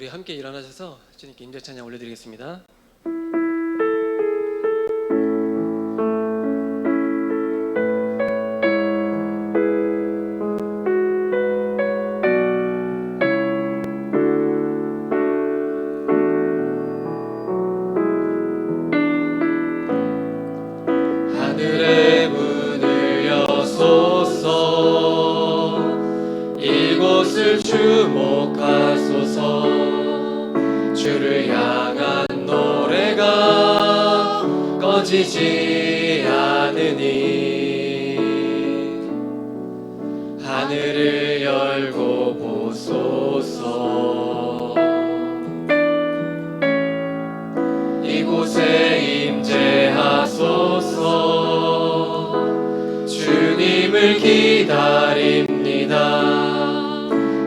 우리 함께 일어나셔서 주님께 임재 찬양 올려드리겠습니다. 하늘의 문을 여소서, 이곳을 주목하소서. 주를 향한 노래가 꺼지지 않으니 하늘을 열고 보소서. 이곳에 임재하소서. 주님을 기다립니다.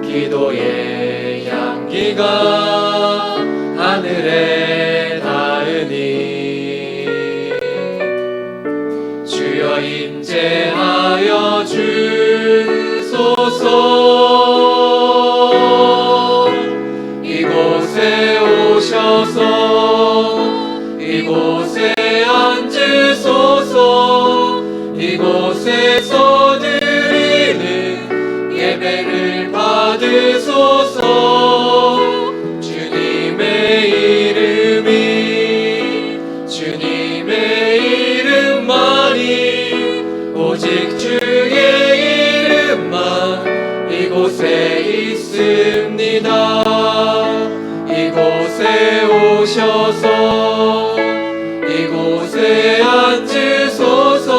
기도의 향기가 하늘에 닿으니 주여 임재하여 주소서. 이곳에 오셔서 이곳에 앉으소서. 이곳에서 드리는 예배를 받으소서. 주님의 이름만이 오직 주의 이름만 이곳에 있습니다. 이곳에 오셔서 이곳에 앉으소서.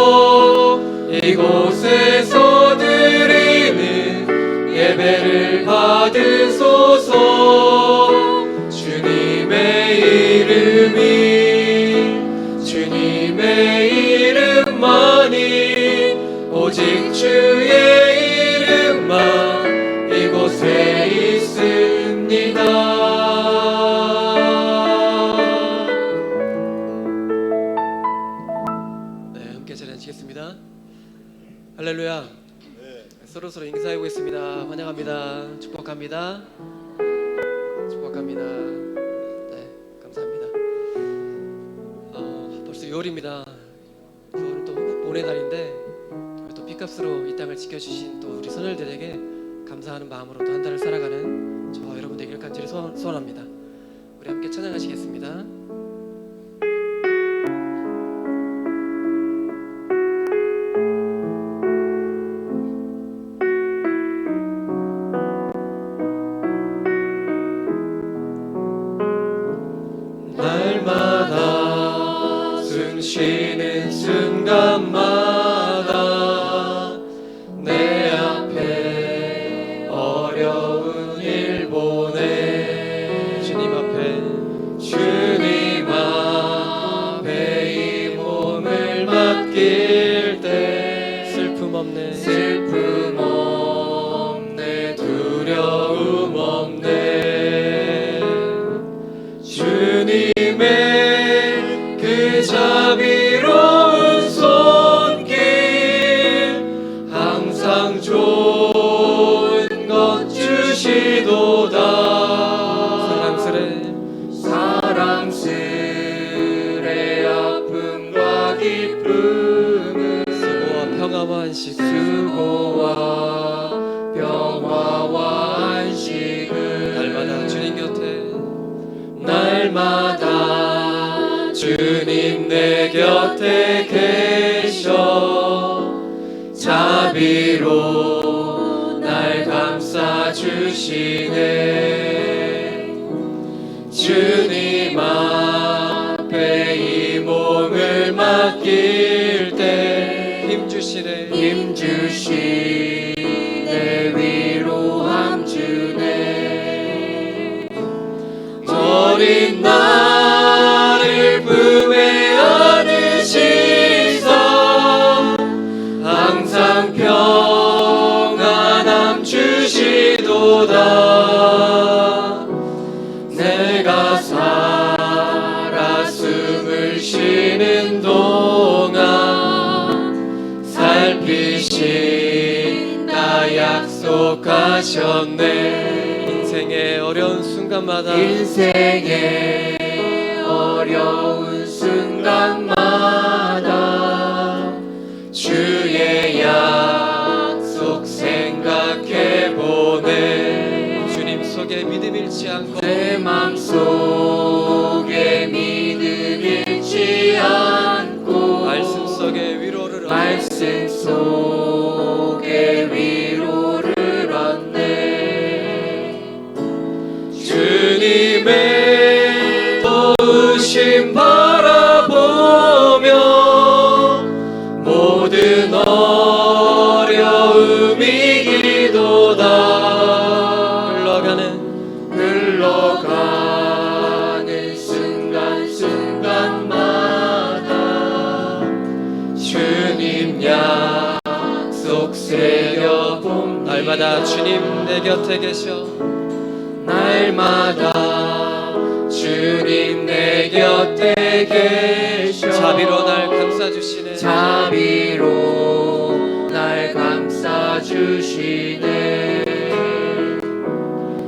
이곳에서 드리는 예배를 받으소서. 주님의 이름만이 오직 주의 이름만 이곳에 있습니다. 네, 함께 자리 앉히겠습니다. 할렐루야. 서로서로 인사해 보겠습니다. 환영합니다. 축복합니다. 축복합니다. 네, 감사합니다. 벌써 6월입니다. 6월은 또 복의 달인데 또 핏값으로 이 땅을 지켜주신 또 우리 선열들에게 감사하는 마음으로 또 한 달을 살아가는 저 여러분 되기를 간절히 소원합니다. 우리 함께 찬양하시겠습니다. 날마다 숨쉬는 순간마다 내 앞에 어려운 일 보내. 주님 앞에 이 몸을 맡길 때 슬픔 없네 두려움 없네. 주님의 그 자비로운 손길 항상 좋은 것 주시도다. 사랑스레 아픔과 기쁨은 수고와 평화와 안식은 날마다 주님 내 곁에 계셔 자비로 날 감싸 주시네. 주님 앞에 이 몸을 맡길 때 힘 주시네 위로함 주네. 어린 나를 품에 안으시사 항상 평안함 주시도다. 내가 살아 숨을 쉬는 동안 살피신다 약속하셨네. 어려운 순간마다 인생의 어려운 순간마다 주의 약속 생각해보네. 주님 속에 믿음 잃지 않고 내 맘속에 믿음 잃지 않고 말씀 속에 위로를 얻네. 말씀 속에 위로를 얻네. 주님의 도우심 바라보며 모든 어려움 이기도다. 흘러가는 순간순간마다 주님 약속 새겨봅니다. 날마다 주님 내 곁에 계셔. 날마다 주님 내 곁에 계셔. 자비로 날 감싸주시네. 자비로 날 감싸주시네.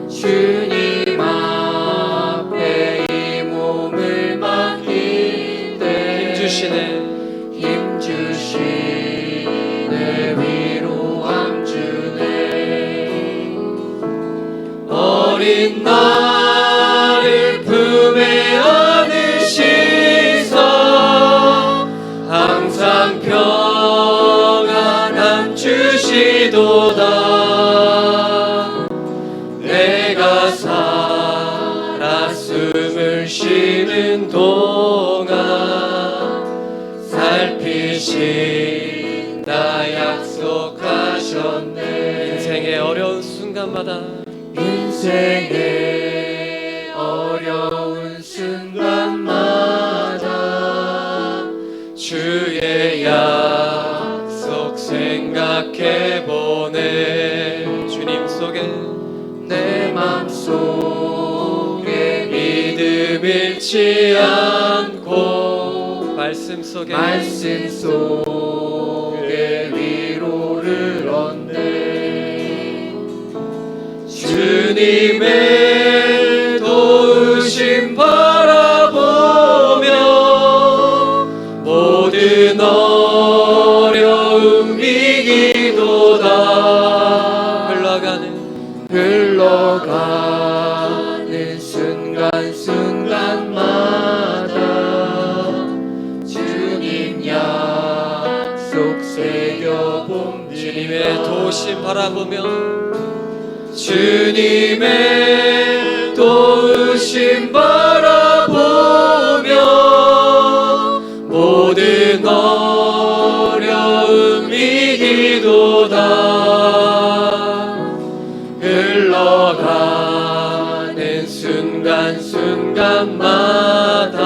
주님 앞에 이 몸을 맡길 때 힘 주시네. 위로함 주네. 어린 나를 품에 안으시사 항상 평안함 주시도다. 내가 살아 숨을 쉬는 동안 살피신다 약속하셨네. 인생의 어려운 순간마다 인생의 어려운 순간마다 주의 약속 생각해보네. 주님 속에 내 맘속에 믿음 잃지 않고 말씀 속에 말씀 속에 위로를 얻네. 주님의 도우심 바라보며 모든 어려움 이기도다. 흘러가는 순간순간마다 주님 약속 새겨봅니다. 주님의 도우심 바라보며 주님의 도우심 바라보며 모든 어려움 이기도다. 흘러가는 순간순간마다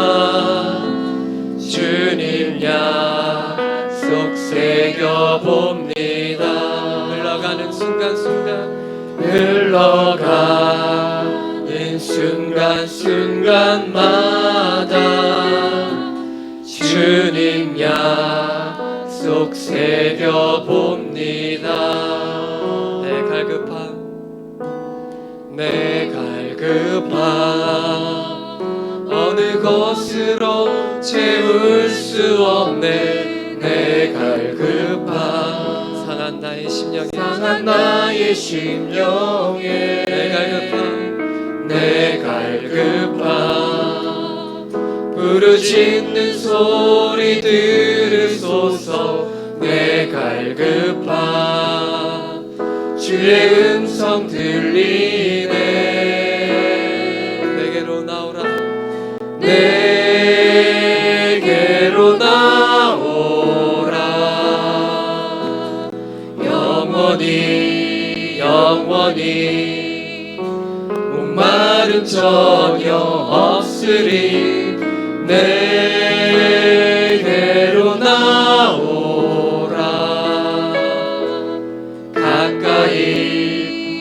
주님 약속 새겨봅니다. 흘러가는 순간순간 흘러가는 순간순간마다 주님 약속 새겨봅니다. 내 갈급함 어느 것으로 채울 수 없네. 내 갈급함 상한 나의 심령에 상한 나의 심령에 내 갈급함 부르짖는 소리 들으소서. 내 갈급함 주의 음성 들리네. 내게로 나오라. 내게로 나오라. 영원히 목마름 전혀 없으리. 내게로 나오라.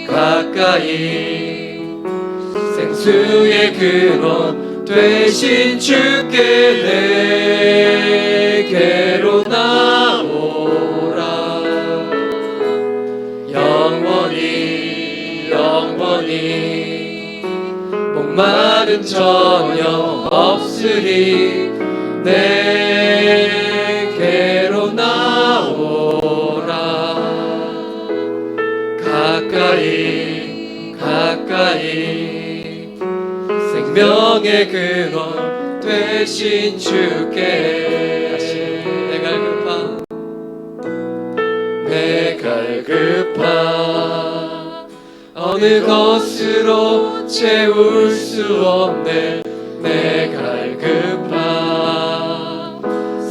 가까이 생수의 근원 되신 주께 내게로 나오라. 영원히 목마른 전혀 없으리. 내게로 나오라. 가까이 가까이 생명의 근원 되신 주께 다시 내 갈급함 내 갈급함 어느 것으로 채울 수 없네. 내 갈급함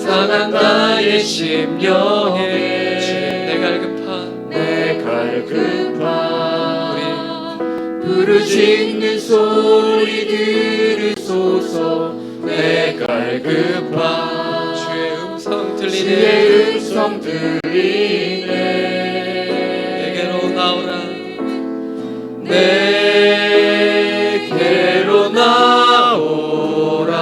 상한 나의 심령에 내 갈급함 내 갈급함 부르짖는 소리 들으소서. 내 갈급함 주의 음성 들리네. 주의 음성 들리네. 내게로 나오라. 내게로 나오라.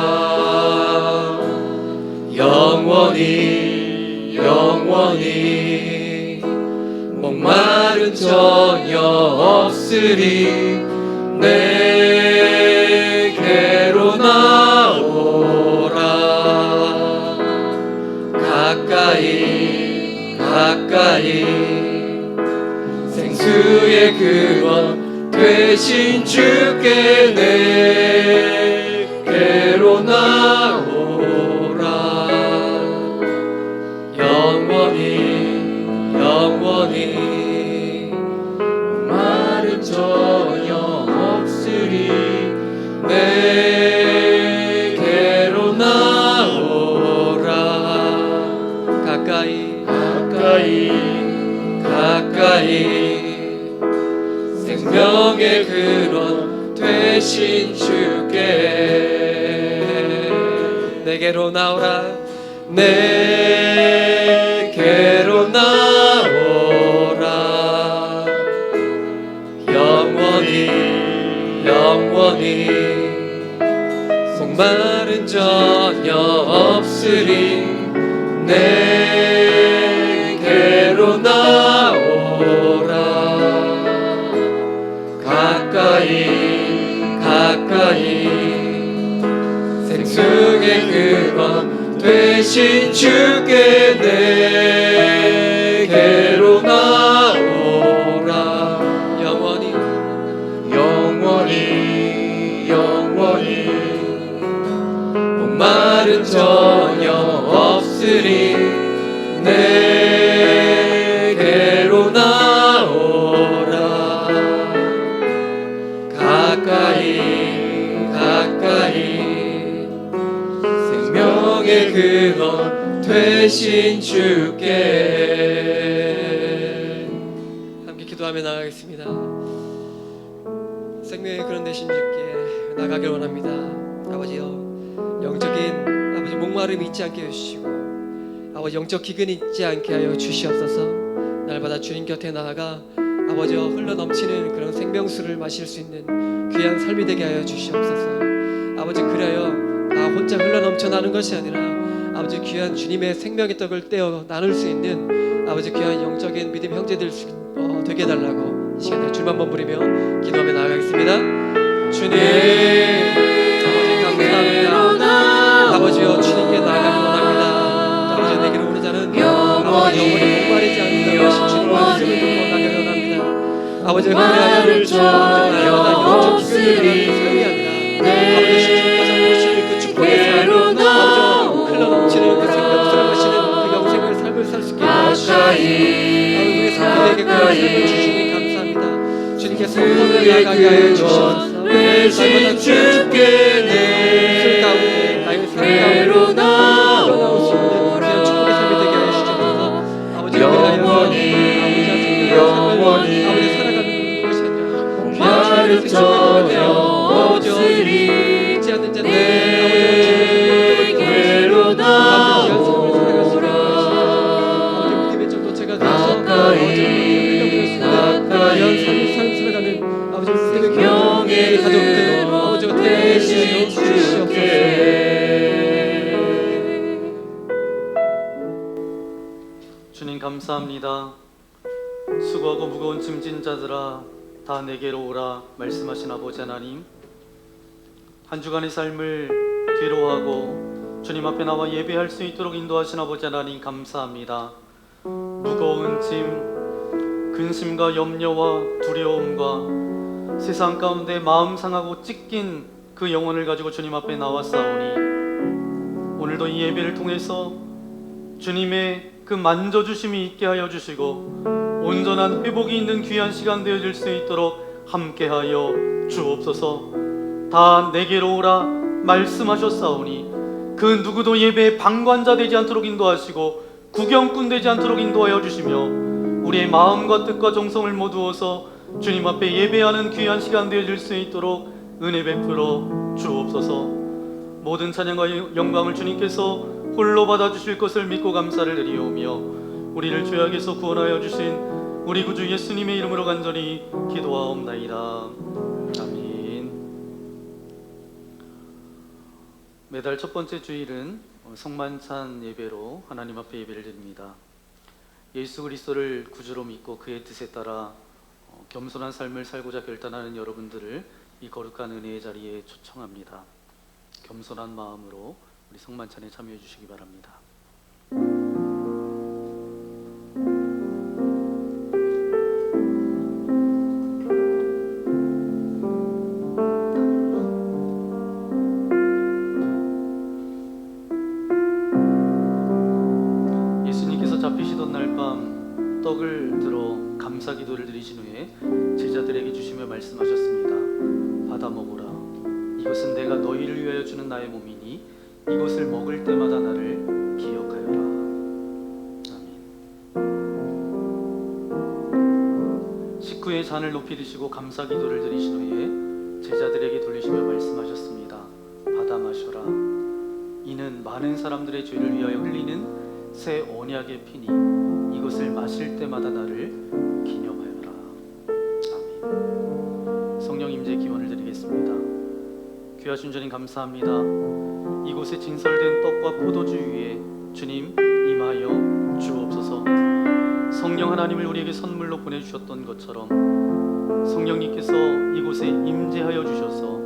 영원히 영원히 목마른 전혀 없으리. 내게로 나오라. 가까이 가까이 생수의 근원 되신 주께 내게로 나오라. 영원히 영원히 마른 전혀 없으리. 내게로 나오라. 가까이 가까이 가까이 생명의 근원 되신 주께 내게로 나오라. 내게로 나오라. 영원히 영원히 목마른 전혀 없으리. 내게로 나오라. 가까이 가까이 생수의 근원 되신 주께 내게로 나오라. 영원히 영원히 영원히 목마른 전혀 없으리. 내게로 나오라. 가까이 가까이 생명의 근원 되신 주께 함께 기도하며 나가겠습니다. 생명의 그런 되신 주께 나가길 원합니다. 아버지여, 영적인 아버지 목마름이 있지 않게 해주시고 아버지 영적 기근이 있지 않게 하여 주시옵소서. 날마다 주님 곁에 나아가 아버지여 흘러넘치는 그런 생명수를 마실 수 있는 귀한 삶이 되게 하여 주시옵소서. 아버지, 그래요 나 혼자 흘러넘쳐 나는 것이 아니라 아버지 귀한 주님의 생명의 떡을 떼어 나눌 수 있는 아버지 귀한 영적인 믿음 형제들 되게 해달라고 이 시간에 주만 번부리며 기도하며 나아가겠습니다. 주님 아버지 감사합니다. 아버지여, 주님께 나아가기 원합니다. 아버지, 내게로 오는 자는 영원히 목마르지 않는다고 하신 주님의 말씀을 듣고 나가기 원합니다. 아버지, 그리하여 날마다 영적 기근이 일어나는 삶이 아니라 아버지 주님께서 보시는 그 축복의 삶, 아버지 흘러넘치는 그 생명수를 마시는 그 영생의 삶을 살 수 있게 해주시옵소서. 우리의 삶에게 그런 삶을 주시니 감사합니다. 주님께 성령을 나가게 하여 주시옵소서. 날마다 주께 내 가운데 나의 삶 가운데 흘러나올 수 있는 귀한 축복의 삶이 되게 하여 주시옵소서. 아버지, 그리하여 아버지 살아가는 것이 아니라 목마른 전혀 없으리. 있지 않는 자들 아버지 주님의 나오라. 믿음의 정도체가 되어서 가까이 귀한 삶을 살아가는 아버지 믿음의 교회 가족들 아버지가 대신 주시옵소서. 주님 감사합니다. 수고하고 무거운 짐진 자들아 다 내게로 오라 말씀하신 아버지 하나님, 한 주간의 삶을 뒤로하고 주님 앞에 나와 예배할 수 있도록 인도하신 아버지 하나님 감사합니다. 무거운 짐, 근심과 염려와 두려움과 세상 가운데 마음 상하고 찢긴 그 영혼을 가지고 주님 앞에 나왔사오니 오늘도 이 예배를 통해서 주님의 그 만져주심이 있게 하여 주시고 온전한 회복이 있는 귀한 시간 되어질 수 있도록 함께하여 주옵소서. 다 내게로 오라 말씀하셨사오니 그 누구도 예배의 방관자 되지 않도록 인도하시고 구경꾼 되지 않도록 인도하여 주시며 우리의 마음과 뜻과 정성을 모두어서 주님 앞에 예배하는 귀한 시간 되어질 수 있도록 은혜 베풀어 주옵소서. 모든 찬양과 영광을 주님께서 홀로 받아주실 것을 믿고 감사를 드리오며 우리를 죄악에서 구원하여 주신 우리 구주 예수님의 이름으로 간절히 기도하옵나이다. 아멘. 매달 첫 번째 주일은 성만찬 예배로 하나님 앞에 예배를 드립니다. 예수 그리스도를 구주로 믿고 그의 뜻에 따라 겸손한 삶을 살고자 결단하는 여러분들을 이 거룩한 은혜의 자리에 초청합니다. 겸손한 마음으로 우리 성만찬에 참여해 주시기 바랍니다. 예수님께서 잡히시던 날 밤 떡을 들어 감사 기도를 드리신 후에 제자들에게 주시며 말씀하셨습니다. 받아 먹으라. 이것은 내가 너희를 위하여 주는 나의 몸이니 이것을 먹을 때마다 나를 기억하여라. 아멘. 식후에 잔을 높이 드시고 감사 기도를 드리신 후에 제자들에게 돌리시며 말씀하셨습니다. 받아 마셔라. 이는 많은 사람들의 죄를 위하여 흘리는 새 언약의 피니 이것을 마실 때마다 나를 기념하여라. 아멘. 성령 임재의 기원을 드리겠습니다. 귀하신 주님 감사합니다. 이곳에 진설된 떡과 포도주 위에 주님 임하여 주옵소서. 성령 하나님을 우리에게 선물로 보내주셨던 것처럼 성령님께서 이곳에 임재하여 주셔서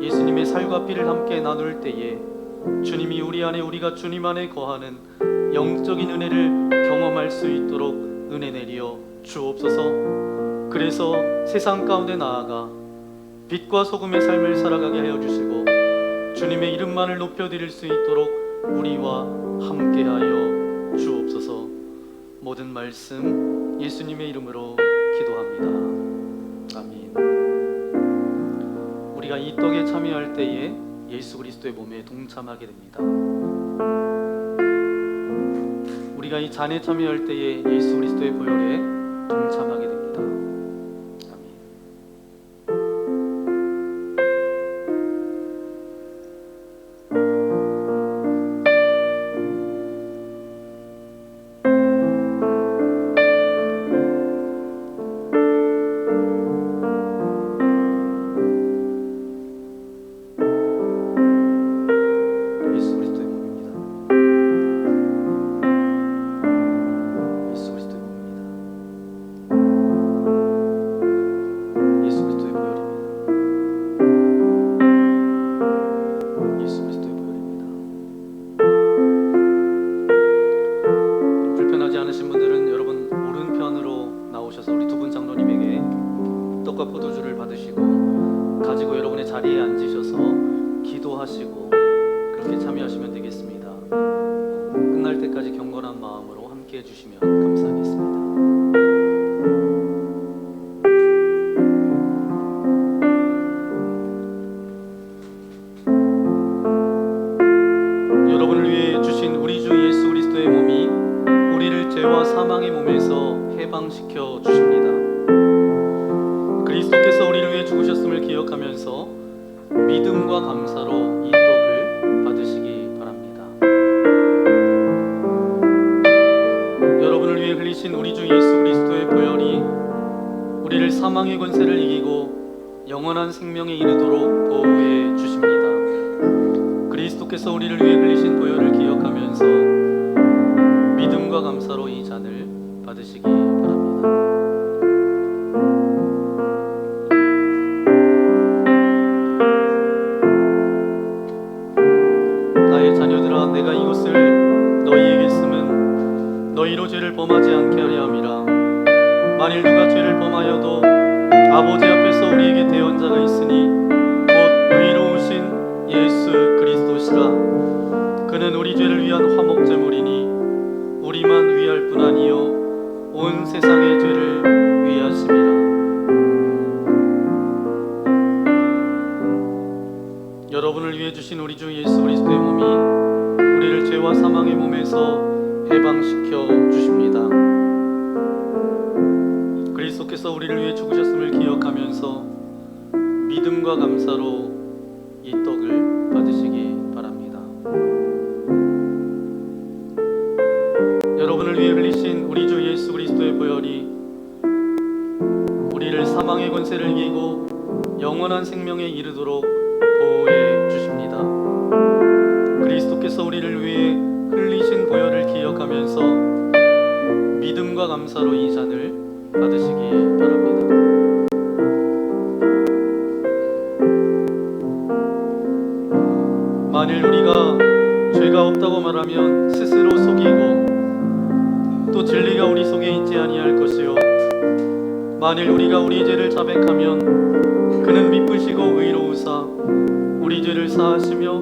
예수님의 살과 피를 함께 나눌 때에 주님이 우리 안에 우리가 주님 안에 거하는 영적인 은혜를 경험할 수 있도록 은혜 내려 주옵소서. 그래서 세상 가운데 나아가 빛과 소금의 삶을 살아가게 하여 주시고 주님의 이름만을 높여드릴 수 있도록 우리와 함께하여 주옵소서. 모든 말씀 예수님의 이름으로 기도합니다. 아멘. 우리가 이 떡에 참여할 때에 예수 그리스도의 몸에 동참하게 됩니다. 우리가 이 잔에 참여할 때에 예수 그리스도의 보혈에 동참하게 됩니다. 포도주를 받으시고 가지고 여러분의 자리에 앉으셔서 기도하시고 그렇게 참여하시면 되겠습니다. 끝날 때까지 경건한 마음으로 함께 해주시면 감사하겠습니다. 여러분을 위해 주신 우리 주 예수 그리스도의 몸이 우리를 죄와 사망의 몸에서 해방시켜 주십니다. 그리스도께서 우리를 위해 죽으셨음을 기억하면서 믿음과 감사로 이 떡을 받으시기 바랍니다. 여러분을 위해 흘리신 우리 주 예수 그리스도의 보혈이 우리를 사망의 권세를 이기고 영원한 생명에 이르도록 보호해 주십니다. 그리스도께서 우리를 위해 흘리신 보혈을 기억하면서 믿음과 감사로 이 잔을 받으시기 바랍니다. 너희로 죄를 범하지 않게 하려 함이라. 만일 누가 죄를 범하여도 아버지 앞에서 우리에게 대언자가 있으니 곧 의로우신 예수 그리스도시라. 그는 우리 죄를 위한 화목제물이니 우리만 위할 뿐 아니요 온 세상의 죄를 위하심이라. 여러분을 위해 주신 우리 주 예수 그리스도의 몸이 우리를 죄와 사망의 몸에서 해방시켜 주십니다. 그리스도께서 우리를 위해 죽으셨음을 기억하면서 믿음과 감사로 이 떡을 받으시기 바랍니다. 여러분을 위해 흘리신 우리 주 예수 그리스도의 보혈이 우리를 사망의 권세를 이기고 영원한 생명에 이르도록 보호해 주십니다. 그리스도께서 우리를 위해 흘리신 보혈을 기억하면서 믿음과 감사로 이 잔을 받으시기 바랍니다. 만일 우리가 죄가 없다고 말하면 스스로 속이고 또 진리가 우리 속에 있지 아니할 것이요 만일 우리가 우리 죄를 자백하면 그는 미쁘시고 의로우사 우리 죄를 사하시며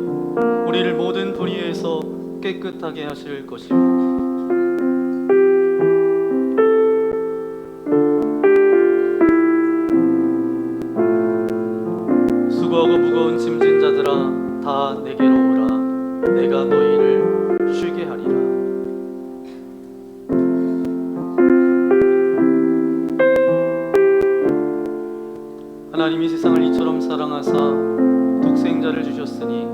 우리를 모든 불의에서 깨끗하게 하실 것이요 수고하고 무거운 짐진 자들아 다 내게로 오라. 내가 너희를 쉬게 하리라. 하나님이 세상을 이처럼 사랑하사 독생자를 주셨으니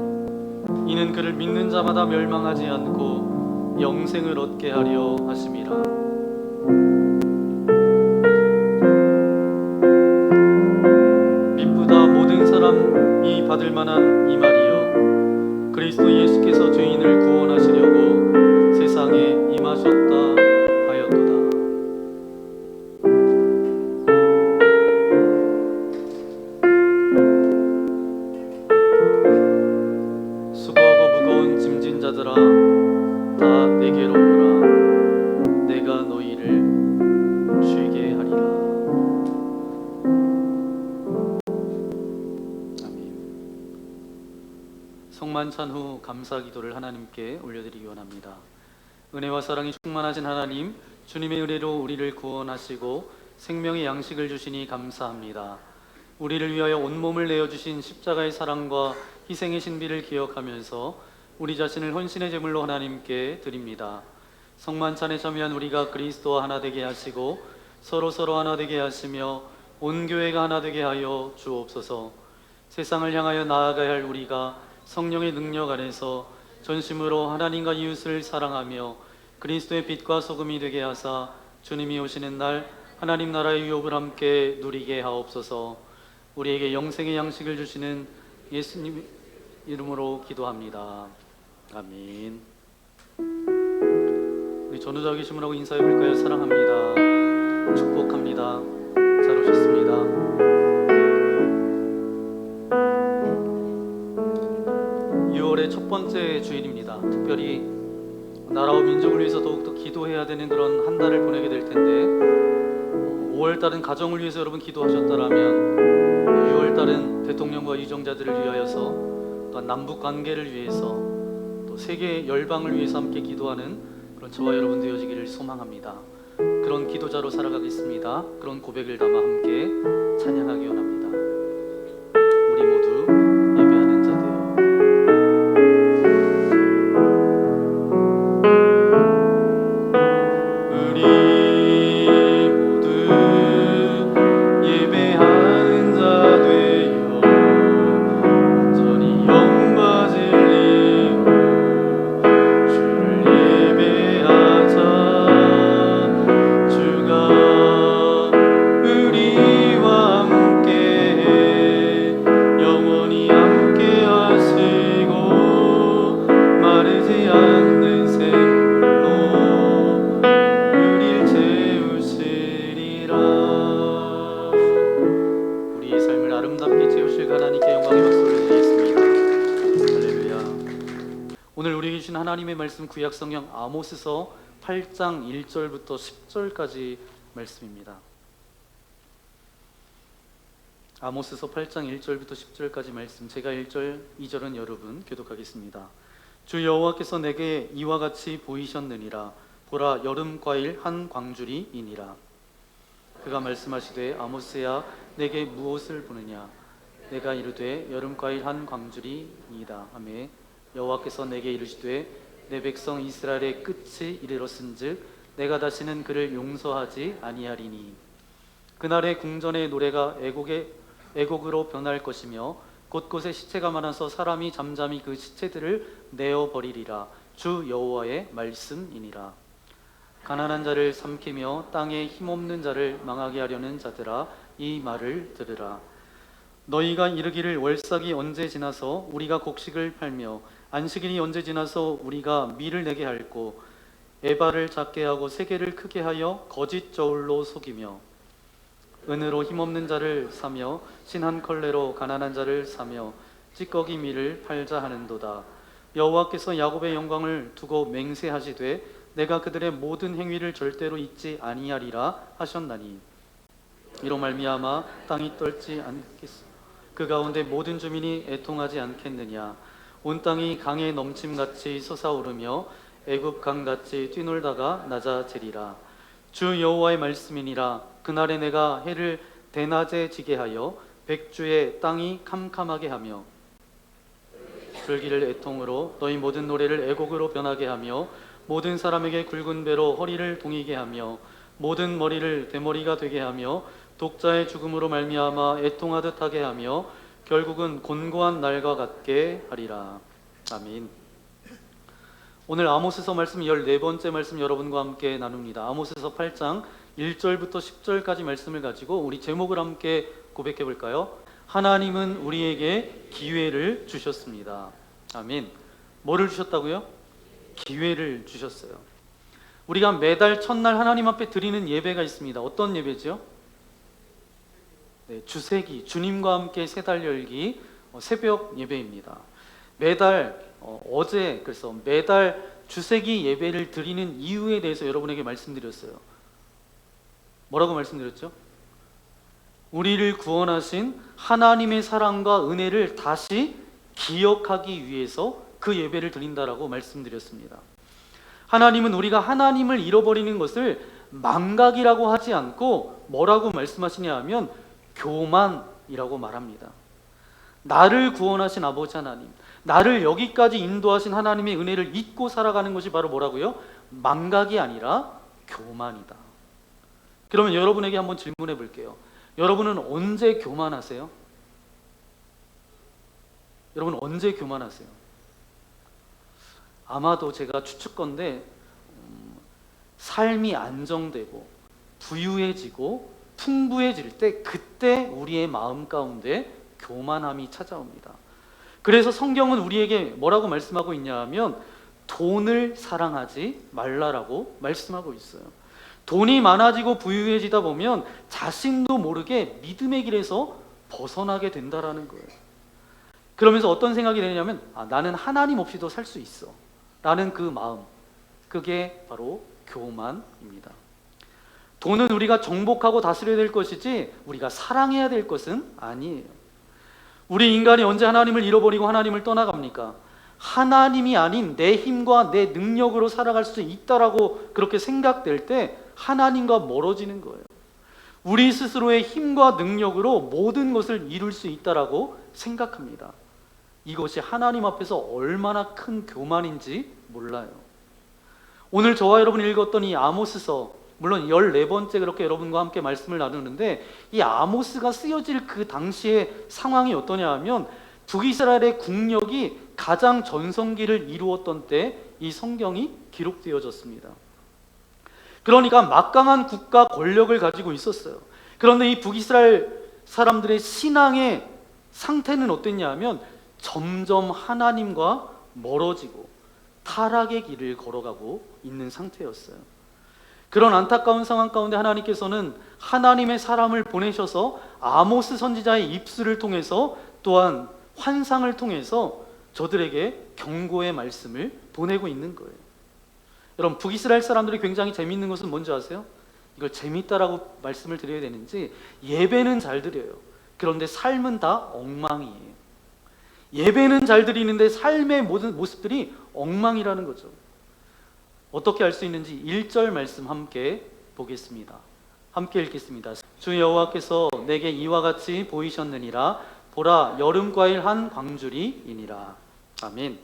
이는 그를 믿는 자마다 멸망하지 않고 영생을 얻게 하려 하심이라. 미쁘다 모든 사람이 받을 만한 이 말이요 그리스도 예수께서 죄인을 구원하시려고 세상에 임하셨다 하였도다. 수고하고 무거운 짐진 자들아 다 내게로 오라. 내가 너희를 쉬게 하리라. 아멘. 성만찬 후 감사 기도를 하나님께 올려드리기 원합니다. 은혜와 사랑이 충만하신 하나님, 주님의 은혜로 우리를 구원하시고 생명의 양식을 주시니 감사합니다. 우리를 위하여 온몸을 내어주신 십자가의 사랑과 희생의 신비를 기억하면서 우리 자신을 헌신의 제물로 하나님께 드립니다. 성만찬에 참여한 우리가 그리스도와 하나 되게 하시고 서로 하나 되게 하시며 온 교회가 하나 되게 하여 주옵소서. 세상을 향하여 나아가야 할 우리가 성령의 능력 안에서 전심으로 하나님과 이웃을 사랑하며 그리스도의 빛과 소금이 되게 하사 주님이 오시는 날 하나님 나라의 유업을 함께 누리게 하옵소서. 우리에게 영생의 양식을 주시는 예수님 이름으로 기도합니다. 아멘. 우리 전우자 계시문하고 인사해 볼까요? 사랑합니다. 축복합니다. 잘 오셨습니다. 6월의 첫 번째 주일입니다. 특별히 나라와 민족을 위해서 더욱더 기도해야 되는 그런 한 달을 보내게 될 텐데 5월달은 가정을 위해서 여러분 기도하셨다라면 6월달은 대통령과 유정자들을 위하여서 또 남북 관계를 위해서 또 세계 열방을 위해서 함께 기도하는 그런 저와 여러분 되어지기를 소망합니다. 그런 기도자로 살아가겠습니다. 그런 고백을 담아 함께 찬양하기 원합니다. 우리 모두 예배하는 자들. 우리 모두 예배하는 자 되어 온전히 영과 진리로 주를 예배하자. 주가 우리와 함께 영원히 함께 하시고 마르지 않는 샘물로 우릴 채우시리라. 우리의 삶을 아름답게 채우실 하나님께 영광의 박수를 드리겠습니다. 할렐루야. 오늘 우리에게 주신 하나님의 말씀 구약 성경 아모스서 8장 1절부터 10절까지 말씀입니다. 아모스서 8장 1절부터 10절까지 말씀, 제가 1절, 2절은 여러분 교독하겠습니다. 주 여호와께서 내게 이와 같이 보이셨느니라. 보라, 여름 과일 한 광주리이니라. 그가 말씀하시되 아모스야, 내게 무엇을 보느냐? 내가 이르되 여름 과일 한 광주리이다 하매 여호와께서 내게 이르시되 내 백성 이스라엘의 끝이 이르렀은즉 내가 다시는 그를 용서하지 아니하리니 그날의 궁전의 노래가 애곡으로 변할 것이며 곳곳에 시체가 많아서 사람이 잠잠히 그 시체들을 내어 버리리라. 주 여호와의 말씀이니라. 가난한 자를 삼키며 땅에 힘없는 자를 망하게 하려는 자들아, 이 말을 들으라. 너희가 이르기를 월삭이 언제 지나서 우리가 곡식을 팔며 안식일이 언제 지나서 우리가 밀을 내게 할꼬, 에바를 작게 하고 세계를 크게 하여 거짓 저울로 속이며 은으로 힘없는 자를 사며 신한 컬레로 가난한 자를 사며 찌꺼기 밀을 팔자 하는도다. 여호와께서 야곱의 영광을 두고 맹세하시되 내가 그들의 모든 행위를 절대로 잊지 아니하리라 하셨나니 이로 말미암아 땅이 떨지 않겠소. 그 가운데 모든 주민이 애통하지 않겠느냐. 온 땅이 강에 넘침같이 솟아오르며 애굽 강같이 뛰놀다가 낮아지리라. 주 여호와의 말씀이니라. 그날에 내가 해를 대낮에 지게 하여 백주의 땅이 캄캄하게 하며 불기를 애통으로 너희 모든 노래를 애곡으로 변하게 하며 모든 사람에게 굵은 배로 허리를 동이게 하며 모든 머리를 대머리가 되게 하며 독자의 죽음으로 말미암아 애통하듯 하게 하며 결국은 곤고한 날과 같게 하리라. 아멘. 오늘 아모스서 말씀 14번째 말씀 여러분과 함께 나눕니다. 아모스서 8장 1절부터 10절까지 말씀을 가지고 우리 제목을 함께 고백해 볼까요? 하나님은 우리에게 기회를 주셨습니다. 아멘. 뭐를 주셨다고요? 기회를 주셨어요. 우리가 매달 첫날 하나님 앞에 드리는 예배가 있습니다. 어떤 예배죠? 네, 주세기, 주님과 함께 세 달 열기 새벽 예배입니다. 매달 그래서 매달 주세기 예배를 드리는 이유에 대해서 여러분에게 말씀드렸어요. 뭐라고 말씀드렸죠? 우리를 구원하신 하나님의 사랑과 은혜를 다시 기억하기 위해서 그 예배를 드린다라고 말씀드렸습니다. 하나님은 우리가 하나님을 잃어버리는 것을 망각이라고 하지 않고 뭐라고 말씀하시냐 하면 교만이라고 말합니다. 나를 구원하신 아버지 하나님, 나를 여기까지 인도하신 하나님의 은혜를 잊고 살아가는 것이 바로 뭐라고요? 망각이 아니라 교만이다. 그러면 여러분에게 한번 질문해 볼게요. 여러분은 언제 교만하세요? 여러분 언제 교만하세요? 아마도 제가 추측건데 삶이 안정되고 부유해지고 풍부해질 때 그때 우리의 마음 가운데 교만함이 찾아옵니다. 그래서 성경은 우리에게 뭐라고 말씀하고 있냐 하면 돈을 사랑하지 말라라고 말씀하고 있어요. 돈이 많아지고 부유해지다 보면 자신도 모르게 믿음의 길에서 벗어나게 된다라는 거예요. 그러면서 어떤 생각이 되냐면 나는 하나님 없이도 살 수 있어 라는 그 마음, 그게 바로 교만입니다. 돈은 우리가 정복하고 다스려야 될 것이지 우리가 사랑해야 될 것은 아니에요. 우리 인간이 언제 하나님을 잃어버리고 하나님을 떠나갑니까? 하나님이 아닌 내 힘과 내 능력으로 살아갈 수 있다라고 그렇게 생각될 때 하나님과 멀어지는 거예요. 우리 스스로의 힘과 능력으로 모든 것을 이룰 수 있다라고 생각합니다. 이것이 하나님 앞에서 얼마나 큰 교만인지 몰라요. 오늘 저와 여러분이 읽었던 이 아모스서, 물론 14번째 그렇게 여러분과 함께 말씀을 나누는데 이 아모스가 쓰여질 그 당시의 상황이 어떠냐 하면 북이스라엘의 국력이 가장 전성기를 이루었던 때 이 성경이 기록되어졌습니다. 그러니까 막강한 국가 권력을 가지고 있었어요. 그런데 이 북이스라엘 사람들의 신앙의 상태는 어땠냐 하면 점점 하나님과 멀어지고 타락의 길을 걸어가고 있는 상태였어요. 그런 안타까운 상황 가운데 하나님께서는 하나님의 사람을 보내셔서 아모스 선지자의 입술을 통해서 또한 환상을 통해서 저들에게 경고의 말씀을 보내고 있는 거예요. 여러분, 북이스라엘 사람들이 굉장히 재미있는 것은 뭔지 아세요? 이걸 재밌다라고 말씀을 드려야 되는지, 예배는 잘 드려요. 그런데 삶은 다 엉망이에요. 예배는 잘 드리는데 삶의 모든 모습들이 엉망이라는 거죠. 어떻게 알 수 있는지 1절 말씀 함께 보겠습니다. 함께 읽겠습니다. 주 여호와께서 내게 이와 같이 보이셨느니라. 보라, 여름과일 한 광주리이니라. 아멘.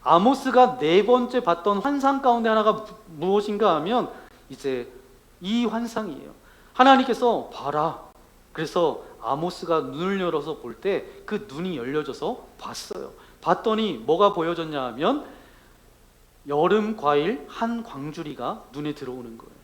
아모스가 네 번째 봤던 환상 가운데 하나가 무엇인가 하면 이제 이 환상이에요. 하나님께서 봐라. 그래서 아모스가 눈을 열어서 볼 때 그 눈이 열려져서 봤어요. 봤더니 뭐가 보여졌냐 하면 여름 과일 한 광주리가 눈에 들어오는 거예요.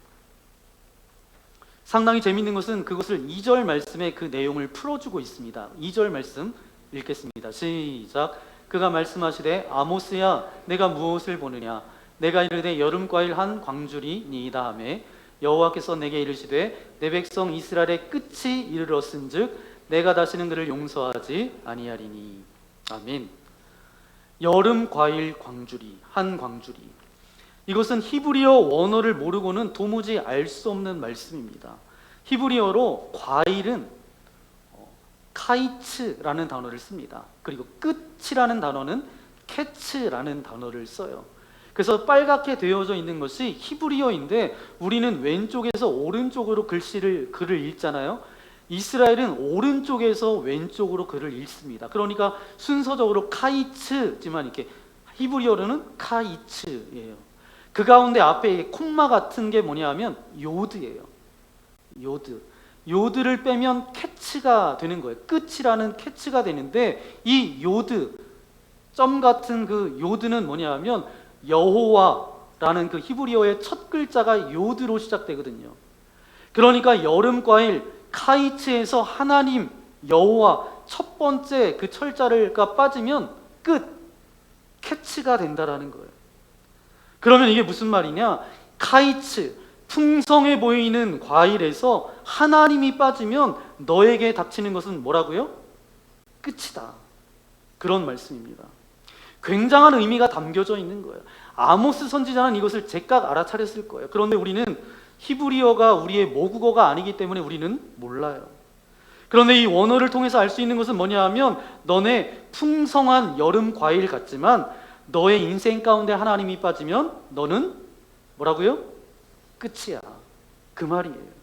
상당히 재밌는 것은 그것을 2절 말씀에 그 내용을 풀어주고 있습니다. 2절 말씀 읽겠습니다. 시작. 그가 말씀하시되 아모스야, 내가 무엇을 보느냐? 내가 이르되 여름 과일 한 광주리니이다 하매 여호와께서 내게 이르시되 내 백성 이스라엘의 끝이 이르렀은즉 내가 다시는 그를 용서하지 아니하리니. 아멘. 여름 과일 광주리, 한 광주리. 이것은 히브리어 원어를 모르고는 도무지 알 수 없는 말씀입니다. 히브리어로 과일은 카이츠라는 단어를 씁니다. 그리고 끝이라는 단어는 캐츠라는 단어를 써요. 그래서 빨갛게 되어져 있는 것이 히브리어인데 우리는 왼쪽에서 오른쪽으로 글을 읽잖아요. 이스라엘은 오른쪽에서 왼쪽으로 글을 읽습니다. 그러니까 순서적으로 카이츠지만 이렇게 히브리어로는 카이츠예요. 그 가운데 앞에 콤마 같은 게 뭐냐면 요드예요. 요드를 빼면 캐치가 되는 거예요. 끝이라는 캐치가 되는데 이 요드, 점 같은 그 요드는 뭐냐면 여호와라는 그 히브리어의 첫 글자가 요드로 시작되거든요. 그러니까 여름 과일 카이츠에서 하나님 여호와 첫 번째 그 철자가 빠지면 끝, 캐치가 된다라는 거예요. 그러면 이게 무슨 말이냐? 카이츠, 풍성해 보이는 과일에서 하나님이 빠지면 너에게 닥치는 것은 뭐라고요? 끝이다. 그런 말씀입니다. 굉장한 의미가 담겨져 있는 거예요. 아모스 선지자는 이것을 제각 알아차렸을 거예요. 그런데 우리는 히브리어가 우리의 모국어가 아니기 때문에 우리는 몰라요. 그런데 이 원어를 통해서 알 수 있는 것은 뭐냐 하면 너네 풍성한 여름 과일 같지만 너의 인생 가운데 하나님이 빠지면 너는 뭐라고요? 끝이야. 그 말이에요.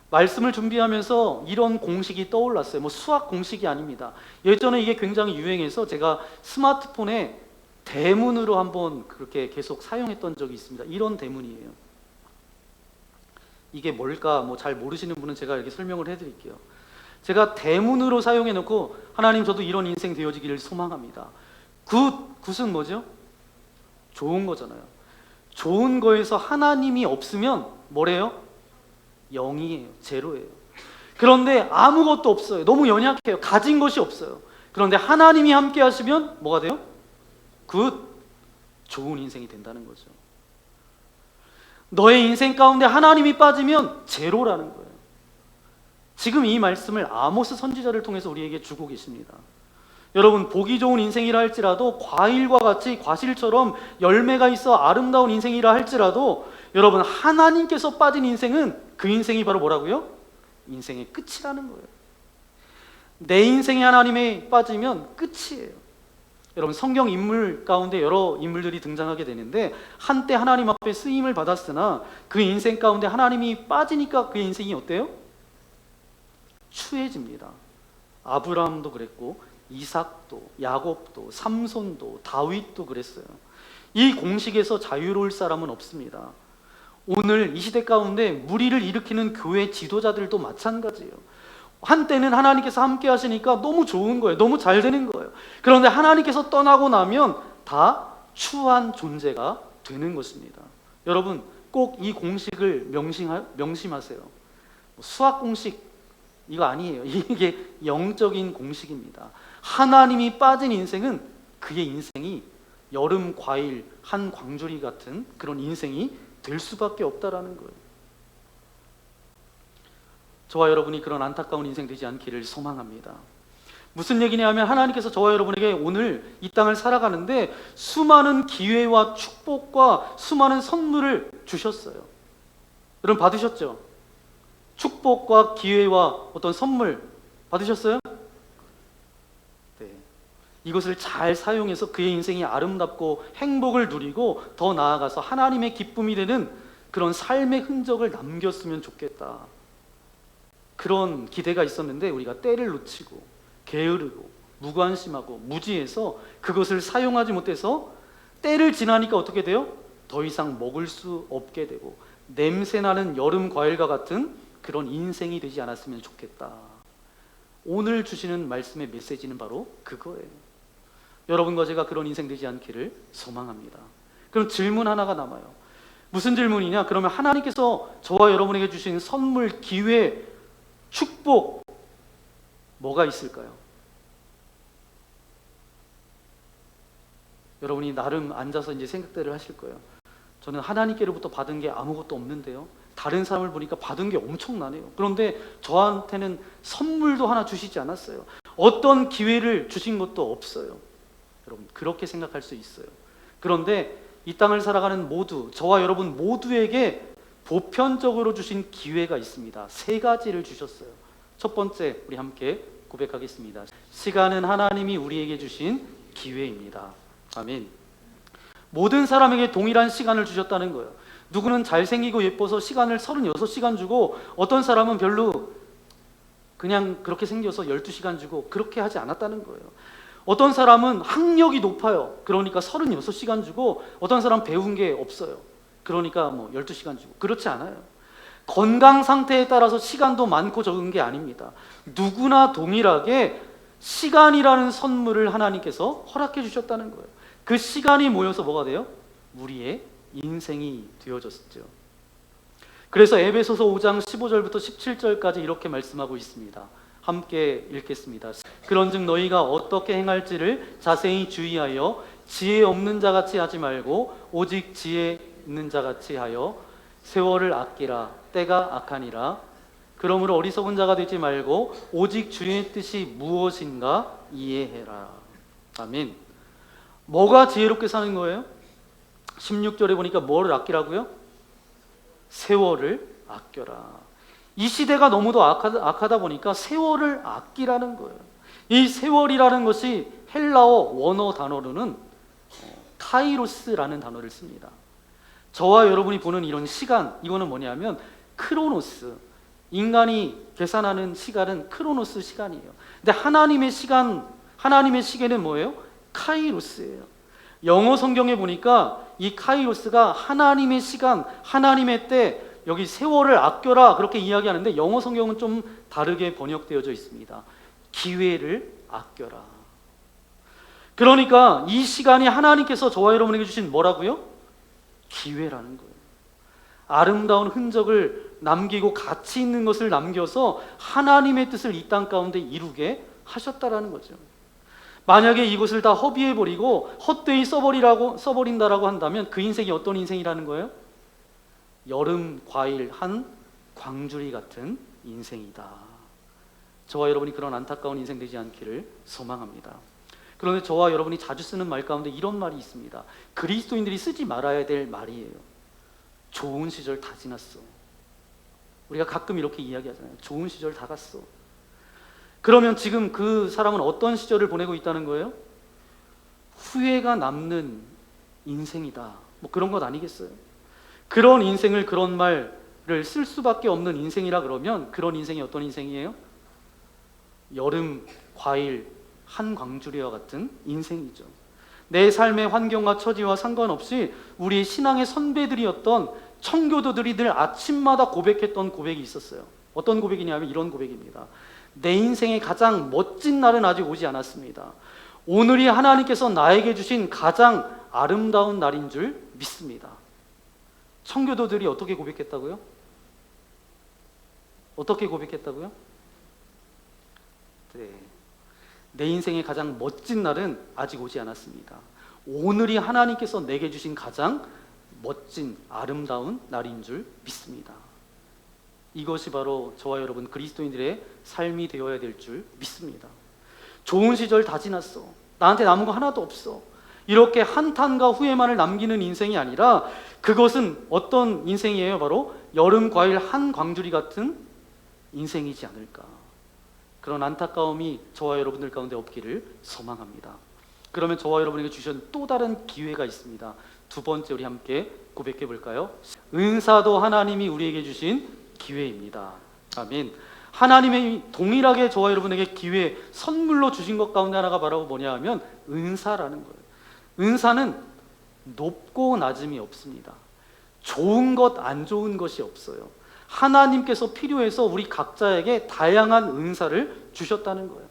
말씀을 준비하면서 이런 공식이 떠올랐어요. 뭐 수학 공식이 아닙니다. 예전에 이게 굉장히 유행해서 제가 스마트폰에 대문으로 한번 그렇게 계속 사용했던 적이 있습니다. 이런 대문이에요. 이게 뭘까 뭐 잘 모르시는 분은 제가 이렇게 설명을 해드릴게요. 제가 대문으로 사용해 놓고 하나님 저도 이런 인생 되어지기를 소망합니다. 굿은 뭐죠? 좋은 거잖아요. 좋은 거에서 하나님이 없으면 뭐래요? 0이에요. 제로예요. 그런데 아무것도 없어요. 너무 연약해요. 가진 것이 없어요. 그런데 하나님이 함께 하시면 뭐가 돼요? 굿, 좋은 인생이 된다는 거죠. 너의 인생 가운데 하나님이 빠지면 제로라는 거예요. 지금 이 말씀을 아모스 선지자를 통해서 우리에게 주고 계십니다. 여러분, 보기 좋은 인생이라 할지라도 과일과 같이 과실처럼 열매가 있어 아름다운 인생이라 할지라도 여러분, 하나님께서 빠진 인생은 그 인생이 바로 뭐라고요? 인생의 끝이라는 거예요. 내 인생이 하나님에 빠지면 끝이에요. 여러분, 성경 인물 가운데 여러 인물들이 등장하게 되는데 한때 하나님 앞에 쓰임을 받았으나 그 인생 가운데 하나님이 빠지니까 그 인생이 어때요? 추해집니다. 아브라함도 그랬고 이삭도, 야곱도, 삼손도, 다윗도 그랬어요. 이 공식에서 자유로울 사람은 없습니다. 오늘 이 시대 가운데 무리를 일으키는 교회 지도자들도 마찬가지예요. 한때는 하나님께서 함께 하시니까 너무 좋은 거예요. 너무 잘 되는 거예요. 그런데 하나님께서 떠나고 나면 다 추한 존재가 되는 것입니다. 여러분, 꼭 이 공식을 명심하세요. 수학 공식 이거 아니에요. 이게 영적인 공식입니다. 하나님이 빠진 인생은 그의 인생이 여름 과일 한 광주리 같은 그런 인생이 될 수밖에 없다라는 거예요. 저와 여러분이 그런 안타까운 인생 되지 않기를 소망합니다. 무슨 얘기냐면 하나님께서 저와 여러분에게 오늘 이 땅을 살아가는데 수많은 기회와 축복과 수많은 선물을 주셨어요. 여러분 받으셨죠? 축복과 기회와 어떤 선물 받으셨어요? 네. 이것을 잘 사용해서 그의 인생이 아름답고 행복을 누리고 더 나아가서 하나님의 기쁨이 되는 그런 삶의 흔적을 남겼으면 좋겠다. 그런 기대가 있었는데 우리가 때를 놓치고 게으르고 무관심하고 무지해서 그것을 사용하지 못해서 때를 지나니까 어떻게 돼요? 더 이상 먹을 수 없게 되고 냄새나는 여름 과일과 같은 그런 인생이 되지 않았으면 좋겠다. 오늘 주시는 말씀의 메시지는 바로 그거예요. 여러분과 제가 그런 인생 되지 않기를 소망합니다. 그럼 질문 하나가 남아요. 무슨 질문이냐? 그러면 하나님께서 저와 여러분에게 주신 선물, 기회, 축복 뭐가 있을까요? 여러분이 나름 앉아서 이제 생각들을 하실 거예요. 저는 하나님께로부터 받은 게 아무것도 없는데요. 다른 사람을 보니까 받은 게 엄청나네요. 그런데 저한테는 선물도 하나 주시지 않았어요. 어떤 기회를 주신 것도 없어요. 여러분 그렇게 생각할 수 있어요. 그런데 이 땅을 살아가는 모두, 저와 여러분 모두에게 보편적으로 주신 기회가 있습니다. 3가지를 주셨어요. 첫 번째, 우리 함께 고백하겠습니다. 시간은 하나님이 우리에게 주신 기회입니다. 아멘. 모든 사람에게 동일한 시간을 주셨다는 거예요. 누구는 잘생기고 예뻐서 시간을 36시간 주고 어떤 사람은 별로 그냥 그렇게 생겨서 12시간 주고 그렇게 하지 않았다는 거예요. 어떤 사람은 학력이 높아요. 그러니까 36시간 주고 어떤 사람은 배운 게 없어요. 그러니까 뭐 12시간 주고 그렇지 않아요. 건강 상태에 따라서 시간도 많고 적은 게 아닙니다. 누구나 동일하게 시간이라는 선물을 하나님께서 허락해 주셨다는 거예요. 그 시간이 모여서 뭐가 돼요? 우리의 인생이 되어졌죠. 그래서 에베소서 5장 15절부터 17절까지 이렇게 말씀하고 있습니다. 함께 읽겠습니다. 그런즉 너희가 어떻게 행할지를 자세히 주의하여 지혜 없는 자같이 하지 말고 오직 지혜 있는 자같이 하여 세월을 아끼라. 때가 악하니라. 그러므로 어리석은 자가 되지 말고 오직 주의 뜻이 무엇인가 이해해라. 아멘. 뭐가 지혜롭게 사는 거예요? 16절에 보니까 뭐를 아끼라고요? 세월을 아껴라. 이 시대가 너무도 악하다 보니까 세월을 아끼라는 거예요. 이 세월이라는 것이 헬라어 원어 단어로는 카이로스라는 단어를 씁니다. 저와 여러분이 보는 이런 시간, 이거는 뭐냐면 크로노스, 인간이 계산하는 시간은 크로노스 시간이에요. 근데 하나님의 시간, 하나님의 시계는 뭐예요? 카이로스예요. 영어 성경에 보니까 이 카이로스가 하나님의 시간, 하나님의 때, 여기 세월을 아껴라 그렇게 이야기하는데 영어 성경은 좀 다르게 번역되어져 있습니다. 기회를 아껴라. 그러니까 이 시간이 하나님께서 저와 여러분에게 주신 뭐라고요? 기회라는 거예요. 아름다운 흔적을 남기고 가치 있는 것을 남겨서 하나님의 뜻을 이 땅 가운데 이루게 하셨다라는 거죠. 만약에 이것을 다 허비해버리고 헛되이 써버린다라고 한다면 그 인생이 어떤 인생이라는 거예요? 여름 과일 한 광주리 같은 인생이다. 저와 여러분이 그런 안타까운 인생 되지 않기를 소망합니다. 그런데 저와 여러분이 자주 쓰는 말 가운데 이런 말이 있습니다. 그리스도인들이 쓰지 말아야 될 말이에요. 좋은 시절 다 지났어. 우리가 가끔 이렇게 이야기하잖아요. 좋은 시절 다 갔어. 그러면 지금 그 사람은 어떤 시절을 보내고 있다는 거예요? 후회가 남는 인생이다. 뭐 그런 것 아니겠어요? 그런 인생을, 그런 말을 쓸 수밖에 없는 인생이라 그러면 그런 인생이 어떤 인생이에요? 여름 과일 한 광주리와 같은 인생이죠. 내 삶의 환경과 처지와 상관없이 우리 신앙의 선배들이었던 청교도들이 늘 아침마다 고백했던 고백이 있었어요. 어떤 고백이냐면 이런 고백입니다. 내 인생의 가장 멋진 날은 아직 오지 않았습니다. 오늘이 하나님께서 나에게 주신 가장 아름다운 날인 줄 믿습니다. 청교도들이 어떻게 고백했다고요? 어떻게 고백했다고요? 네. 내 인생의 가장 멋진 날은 아직 오지 않았습니다. 오늘이 하나님께서 내게 주신 가장 멋진 아름다운 날인 줄 믿습니다. 이것이 바로 저와 여러분 그리스도인들의 삶이 되어야 될 줄 믿습니다. 좋은 시절 다 지났어. 나한테 남은 거 하나도 없어. 이렇게 한탄과 후회만을 남기는 인생이 아니라 그것은 어떤 인생이에요? 바로 여름 과일 한 광주리 같은 인생이지 않을까. 그런 안타까움이 저와 여러분들 가운데 없기를 소망합니다. 그러면 저와 여러분에게 주신 또 다른 기회가 있습니다. 두 번째 우리 함께 고백해 볼까요? 은사도 하나님이 우리에게 주신 기회입니다. 아멘. 하나님의 동일하게 저와 여러분에게 기회, 선물로 주신 것 가운데 하나가 바로 뭐냐 하면 은사라는 거예요. 은사는 높고 낮음이 없습니다. 좋은 것, 안 좋은 것이 없어요. 하나님께서 필요해서 우리 각자에게 다양한 은사를 주셨다는 거예요.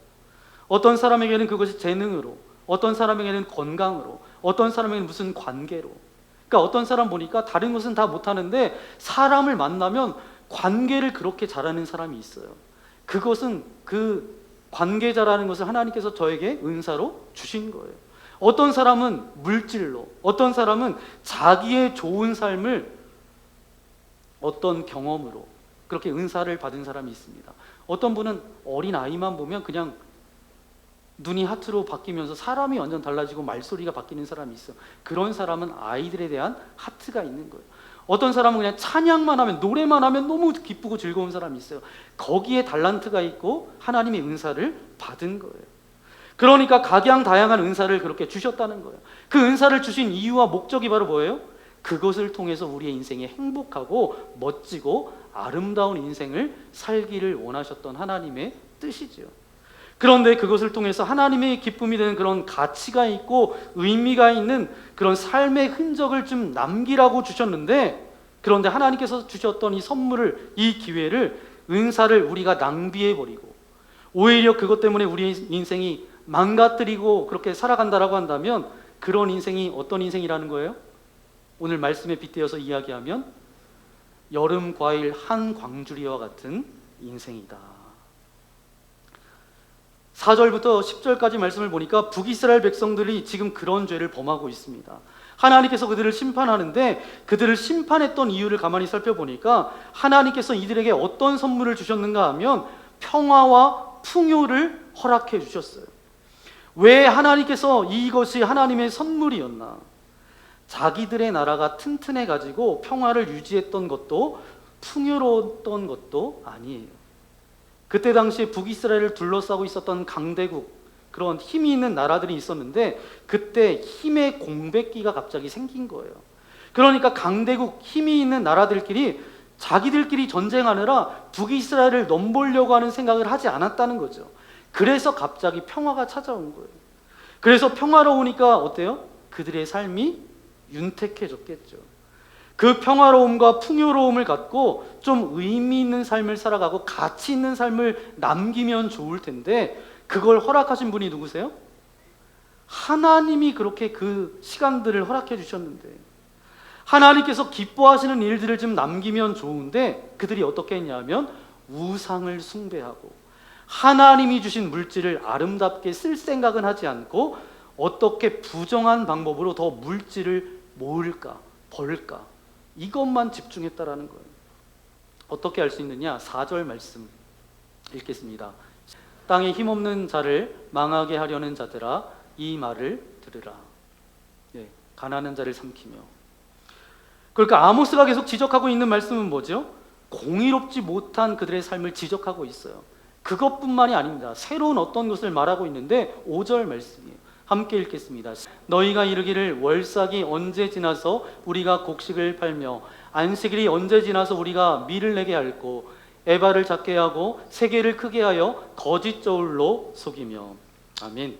어떤 사람에게는 그것이 재능으로, 어떤 사람에게는 건강으로, 어떤 사람에게는 무슨 관계로. 그러니까 어떤 사람 보니까 다른 것은 다 못하는데 사람을 만나면 관계를 그렇게 잘하는 사람이 있어요. 그것은 그 관계자라는 것을 하나님께서 저에게 은사로 주신 거예요. 어떤 사람은 물질로, 어떤 사람은 자기의 좋은 삶을 어떤 경험으로 그렇게 은사를 받은 사람이 있습니다. 어떤 분은 어린 아이만 보면 그냥 눈이 하트로 바뀌면서 사람이 완전 달라지고 말소리가 바뀌는 사람이 있어요. 그런 사람은 아이들에 대한 하트가 있는 거예요. 어떤 사람은 그냥 찬양만 하면, 노래만 하면 너무 기쁘고 즐거운 사람이 있어요. 거기에 달란트가 있고 하나님의 은사를 받은 거예요. 그러니까 각양다양한 은사를 그렇게 주셨다는 거예요. 그 은사를 주신 이유와 목적이 바로 뭐예요? 그것을 통해서 우리의 인생에 행복하고 멋지고 아름다운 인생을 살기를 원하셨던 하나님의 뜻이죠. 그런데 그것을 통해서 하나님의 기쁨이 되는 그런 가치가 있고 의미가 있는 그런 삶의 흔적을 좀 남기라고 주셨는데, 그런데 하나님께서 주셨던 이 선물을, 이 기회를, 은사를 우리가 낭비해버리고 오히려 그것 때문에 우리의 인생이 망가뜨리고 그렇게 살아간다라고 한다면 그런 인생이 어떤 인생이라는 거예요? 오늘 말씀에 빗대어서 이야기하면 여름 과일 한 광주리와 같은 인생이다. 4절부터 10절까지 말씀을 보니까 북이스라엘 백성들이 지금 그런 죄를 범하고 있습니다. 하나님께서 그들을 심판하는데 그들을 심판했던 이유를 가만히 살펴보니까 하나님께서 이들에게 어떤 선물을 주셨는가 하면 평화와 풍요를 허락해 주셨어요. 왜 하나님께서 이것이 하나님의 선물이었나? 자기들의 나라가 튼튼해 가지고 평화를 유지했던 것도 풍요로웠던 것도 아니에요. 그때 당시에 북이스라엘을 둘러싸고 있었던 강대국, 그런 힘이 있는 나라들이 있었는데 그때 힘의 공백기가 갑자기 생긴 거예요. 그러니까 강대국, 힘이 있는 나라들끼리 자기들끼리 전쟁하느라 북이스라엘을 넘보려고 하는 생각을 하지 않았다는 거죠. 그래서 갑자기 평화가 찾아온 거예요. 그래서 평화로우니까 어때요? 그들의 삶이 윤택해졌겠죠. 그 평화로움과 풍요로움을 갖고 좀 의미 있는 삶을 살아가고 가치 있는 삶을 남기면 좋을 텐데 그걸 허락하신 분이 누구세요? 하나님이 그렇게 그 시간들을 허락해 주셨는데, 하나님께서 기뻐하시는 일들을 좀 남기면 좋은데 그들이 어떻게 했냐면 우상을 숭배하고 하나님이 주신 물질을 아름답게 쓸 생각은 하지 않고 어떻게 부정한 방법으로 더 물질을 모을까, 벌까, 이것만 집중했다라는 거예요. 어떻게 알 수 있느냐? 4절 말씀 읽겠습니다. 땅에 힘없는 자를 망하게 하려는 자들아 이 말을 들으라. 가난한 자를 삼키며. 그러니까 아모스가 계속 지적하고 있는 말씀은 뭐죠? 공의롭지 못한 그들의 삶을 지적하고 있어요. 그것뿐만이 아닙니다. 새로운 어떤 것을 말하고 있는데 5절 말씀이에요. 함께 읽겠습니다. 너희가 이르기를 월삭이 언제 지나서 우리가 곡식을 팔며 안식일이 언제 지나서 우리가 밀을 내게 할고 에바를 작게 하고 세계를 크게 하여 거짓 저울로 속이며. 아멘.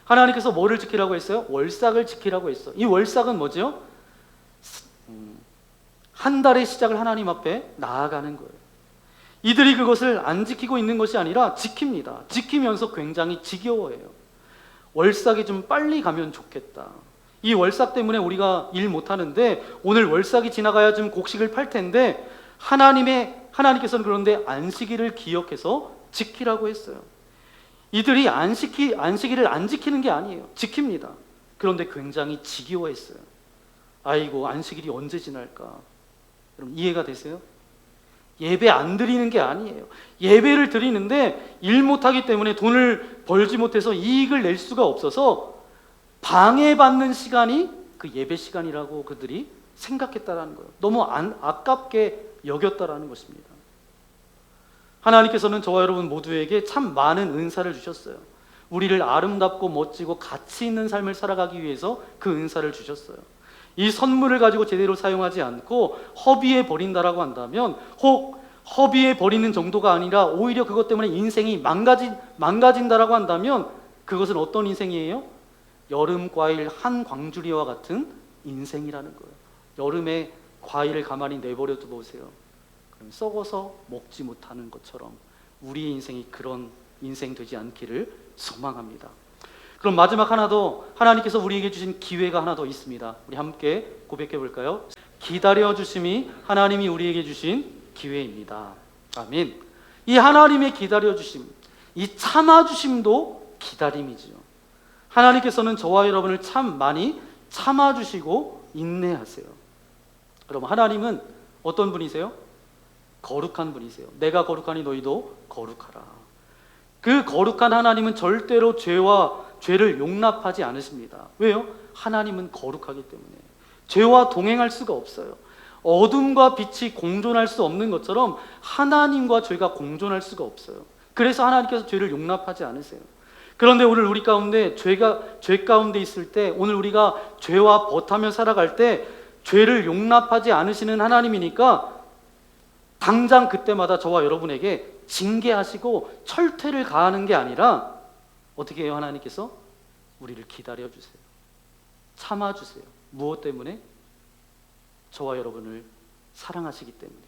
하나님께서 뭐를 지키라고 했어요? 월삭을 지키라고 했어요. 이 월삭은 뭐죠? 한 달의 시작을 하나님 앞에 나아가는 거예요. 이들이 그것을 안 지키고 있는 것이 아니라 지킵니다. 지키면서 굉장히 지겨워해요. 월삭이 좀 빨리 가면 좋겠다. 이 월삭 때문에 우리가 일 못하는데 오늘 월삭이 지나가야 좀 곡식을 팔 텐데 하나님께서는 그런데 안식일을 기억해서 지키라고 했어요. 이들이 안식일을 안 지키는 게 아니에요. 지킵니다. 그런데 굉장히 지겨워했어요. 아이고 안식일이 언제 지날까? 여러분 이해가 되세요? 예배 안 드리는 게 아니에요. 예배를 드리는데 일 못하기 때문에 돈을 벌지 못해서 이익을 낼 수가 없어서 방해받는 시간이 그 예배 시간이라고 그들이 생각했다라는 거예요. 너무 아깝게 여겼다라는 것입니다. 하나님께서는 저와 여러분 모두에게 참 많은 은사를 주셨어요. 우리를 아름답고 멋지고 가치 있는 삶을 살아가기 위해서 그 은사를 주셨어요. 이 선물을 가지고 제대로 사용하지 않고 허비에 버린다라고 한다면, 혹 허비에 버리는 정도가 아니라 오히려 그것 때문에 인생이 망가진다라고 한다면, 그것은 어떤 인생이에요? 여름 과일 한 광주리와 같은 인생이라는 거예요. 여름에 과일을 가만히 내버려 두 보세요. 그럼 썩어서 먹지 못하는 것처럼 우리의 인생이 그런 인생 되지 않기를 소망합니다. 그럼 마지막 하나 더, 하나님께서 우리에게 주신 기회가 하나 더 있습니다. 우리 함께 고백해 볼까요? 기다려주심이 하나님이 우리에게 주신 기회입니다. 아멘. 이 하나님의 기다려주심, 이 참아주심도 기다림이지요. 하나님께서는 저와 여러분을 참 많이 참아주시고 인내하세요. 여러분, 하나님은 어떤 분이세요? 거룩한 분이세요. 내가 거룩하니 너희도 거룩하라. 그 거룩한 하나님은 절대로 죄를 용납하지 않으십니다. 왜요? 하나님은 거룩하기 때문에. 죄와 동행할 수가 없어요. 어둠과 빛이 공존할 수 없는 것처럼 하나님과 죄가 공존할 수가 없어요. 그래서 하나님께서 죄를 용납하지 않으세요. 그런데 오늘 우리 가운데 죄 가운데 있을 때, 오늘 우리가 죄와 버타며 살아갈 때 죄를 용납하지 않으시는 하나님이니까 당장 그때마다 저와 여러분에게 징계하시고 철퇴를 가하는 게 아니라 어떻게 해요? 하나님께서 우리를 기다려주세요. 참아주세요. 무엇 때문에? 저와 여러분을 사랑하시기 때문에.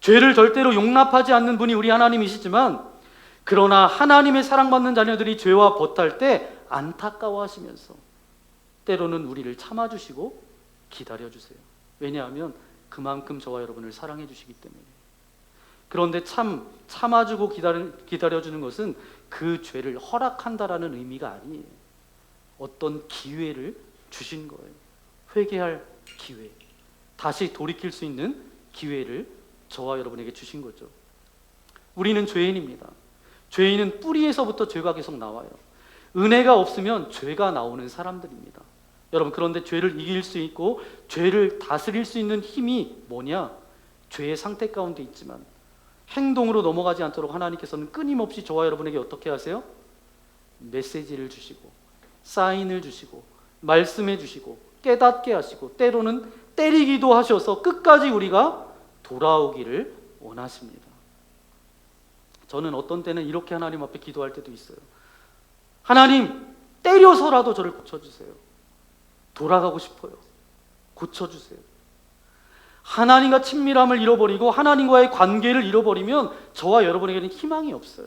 죄를 절대로 용납하지 않는 분이 우리 하나님이시지만, 그러나 하나님의 사랑받는 자녀들이 죄와 버탈 때 안타까워하시면서 때로는 우리를 참아주시고 기다려주세요. 왜냐하면 그만큼 저와 여러분을 사랑해 주시기 때문에. 그런데 참아주고 기다려주는 것은 그 죄를 허락한다라는 의미가 아니에요. 어떤 기회를 주신 거예요. 회개할 기회, 다시 돌이킬 수 있는 기회를 저와 여러분에게 주신 거죠. 우리는 죄인입니다. 죄인은 뿌리에서부터 죄가 계속 나와요. 은혜가 없으면 죄가 나오는 사람들입니다. 여러분, 그런데 죄를 이길 수 있고 죄를 다스릴 수 있는 힘이 뭐냐? 죄의 상태 가운데 있지만 행동으로 넘어가지 않도록 하나님께서는 끊임없이 저와 여러분에게 어떻게 하세요? 메시지를 주시고 사인을 주시고 말씀해 주시고 깨닫게 하시고 때로는 때리기도 하셔서 끝까지 우리가 돌아오기를 원하십니다. 저는 어떤 때는 이렇게 하나님 앞에 기도할 때도 있어요. 하나님, 때려서라도 저를 고쳐주세요. 돌아가고 싶어요. 고쳐주세요. 하나님과 친밀함을 잃어버리고 하나님과의 관계를 잃어버리면 저와 여러분에게는 희망이 없어요.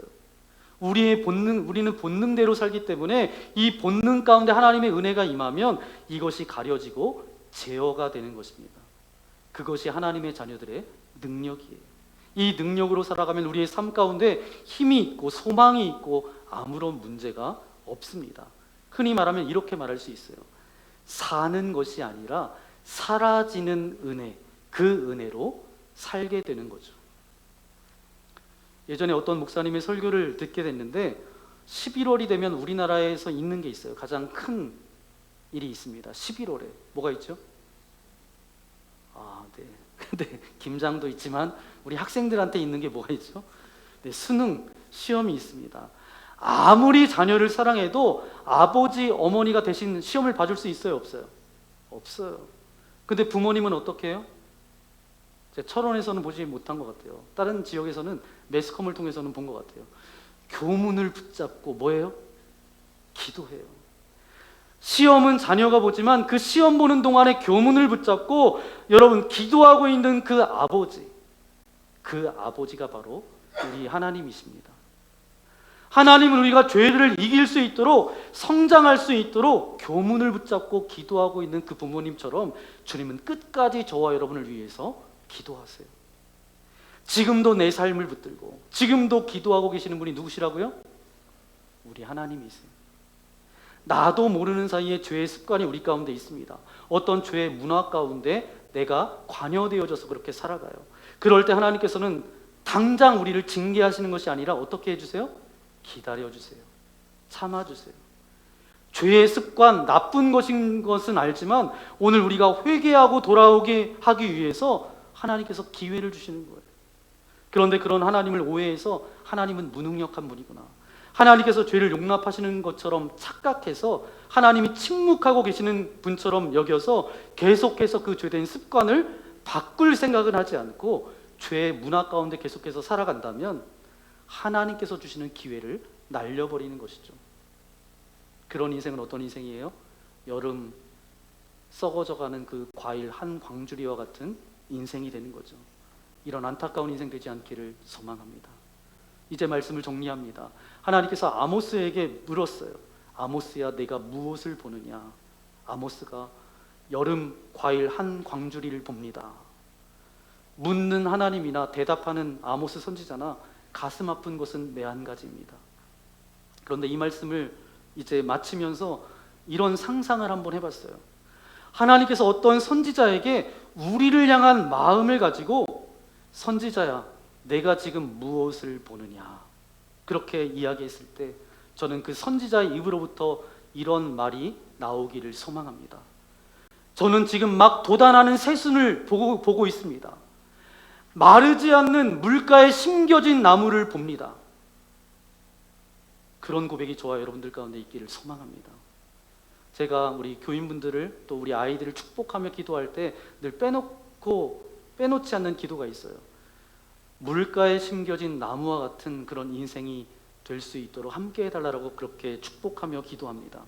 우리는 본능대로 살기 때문에 이 본능 가운데 하나님의 은혜가 임하면 이것이 가려지고 제어가 되는 것입니다. 그것이 하나님의 자녀들의 능력이에요. 이 능력으로 살아가면 우리의 삶 가운데 힘이 있고 소망이 있고 아무런 문제가 없습니다. 흔히 말하면 이렇게 말할 수 있어요. 사는 것이 아니라 사라지는 은혜, 그 은혜로 살게 되는 거죠. 예전에 어떤 목사님의 설교를 듣게 됐는데 11월이 되면 우리나라에서 있는 게 있어요. 가장 큰 일이 있습니다. 11월에 뭐가 있죠? 네. 근데 김장도 있지만 우리 학생들한테 있는 게 뭐가 있죠? 네, 수능 시험이 있습니다. 아무리 자녀를 사랑해도 아버지, 어머니가 대신 시험을 봐줄 수 있어요? 없어요? 없어요. 근데 부모님은 어떻게 해요? 철원에서는 보지 못한 것 같아요. 다른 지역에서는 매스컴을 통해서는 본 것 같아요. 교문을 붙잡고 뭐예요? 기도해요. 시험은 자녀가 보지만 그 시험 보는 동안에 교문을 붙잡고 여러분 기도하고 있는 그 아버지가 바로 우리 하나님이십니다. 하나님은 우리가 죄를 이길 수 있도록 성장할 수 있도록 교문을 붙잡고 기도하고 있는 그 부모님처럼 주님은 끝까지 저와 여러분을 위해서 기도하세요. 지금도 내 삶을 붙들고 지금도 기도하고 계시는 분이 누구시라고요? 우리 하나님이세요. 나도 모르는 사이에 죄의 습관이 우리 가운데 있습니다. 어떤 죄의 문화 가운데 내가 관여되어져서 그렇게 살아가요. 그럴 때 하나님께서는 당장 우리를 징계하시는 것이 아니라 어떻게 해주세요? 기다려주세요. 참아주세요. 죄의 습관, 나쁜 것인 것은 알지만 오늘 우리가 회개하고 돌아오게 하기 위해서 하나님께서 기회를 주시는 거예요. 그런데 그런 하나님을 오해해서 하나님은 무능력한 분이구나, 하나님께서 죄를 용납하시는 것처럼 착각해서 하나님이 침묵하고 계시는 분처럼 여겨서 계속해서 그 죄된 습관을 바꿀 생각은 하지 않고 죄의 문화 가운데 계속해서 살아간다면 하나님께서 주시는 기회를 날려버리는 것이죠. 그런 인생은 어떤 인생이에요? 여름 썩어져가는 그 과일 한 광주리와 같은 인생이 되는 거죠. 이런 안타까운 인생 되지 않기를 소망합니다. 이제 말씀을 정리합니다. 하나님께서 아모스에게 물었어요. 아모스야, 내가 무엇을 보느냐? 아모스가 여름 과일 한 광주리를 봅니다. 묻는 하나님이나 대답하는 아모스 선지자나 가슴 아픈 것은 매 한 가지입니다. 그런데 이 말씀을 이제 마치면서 이런 상상을 한번 해봤어요. 하나님께서 어떤 선지자에게 우리를 향한 마음을 가지고 선지자야, 내가 지금 무엇을 보느냐, 그렇게 이야기했을 때 저는 그 선지자의 입으로부터 이런 말이 나오기를 소망합니다. 저는 지금 막 돋아나는 새순을 보고 있습니다. 마르지 않는 물가에 심겨진 나무를 봅니다. 그런 고백이 저와 여러분들 가운데 있기를 소망합니다. 제가 우리 교인분들을 또 우리 아이들을 축복하며 기도할 때 늘 빼놓지 않는 기도가 있어요. 물가에 심겨진 나무와 같은 그런 인생이 될 수 있도록 함께 해달라고 그렇게 축복하며 기도합니다.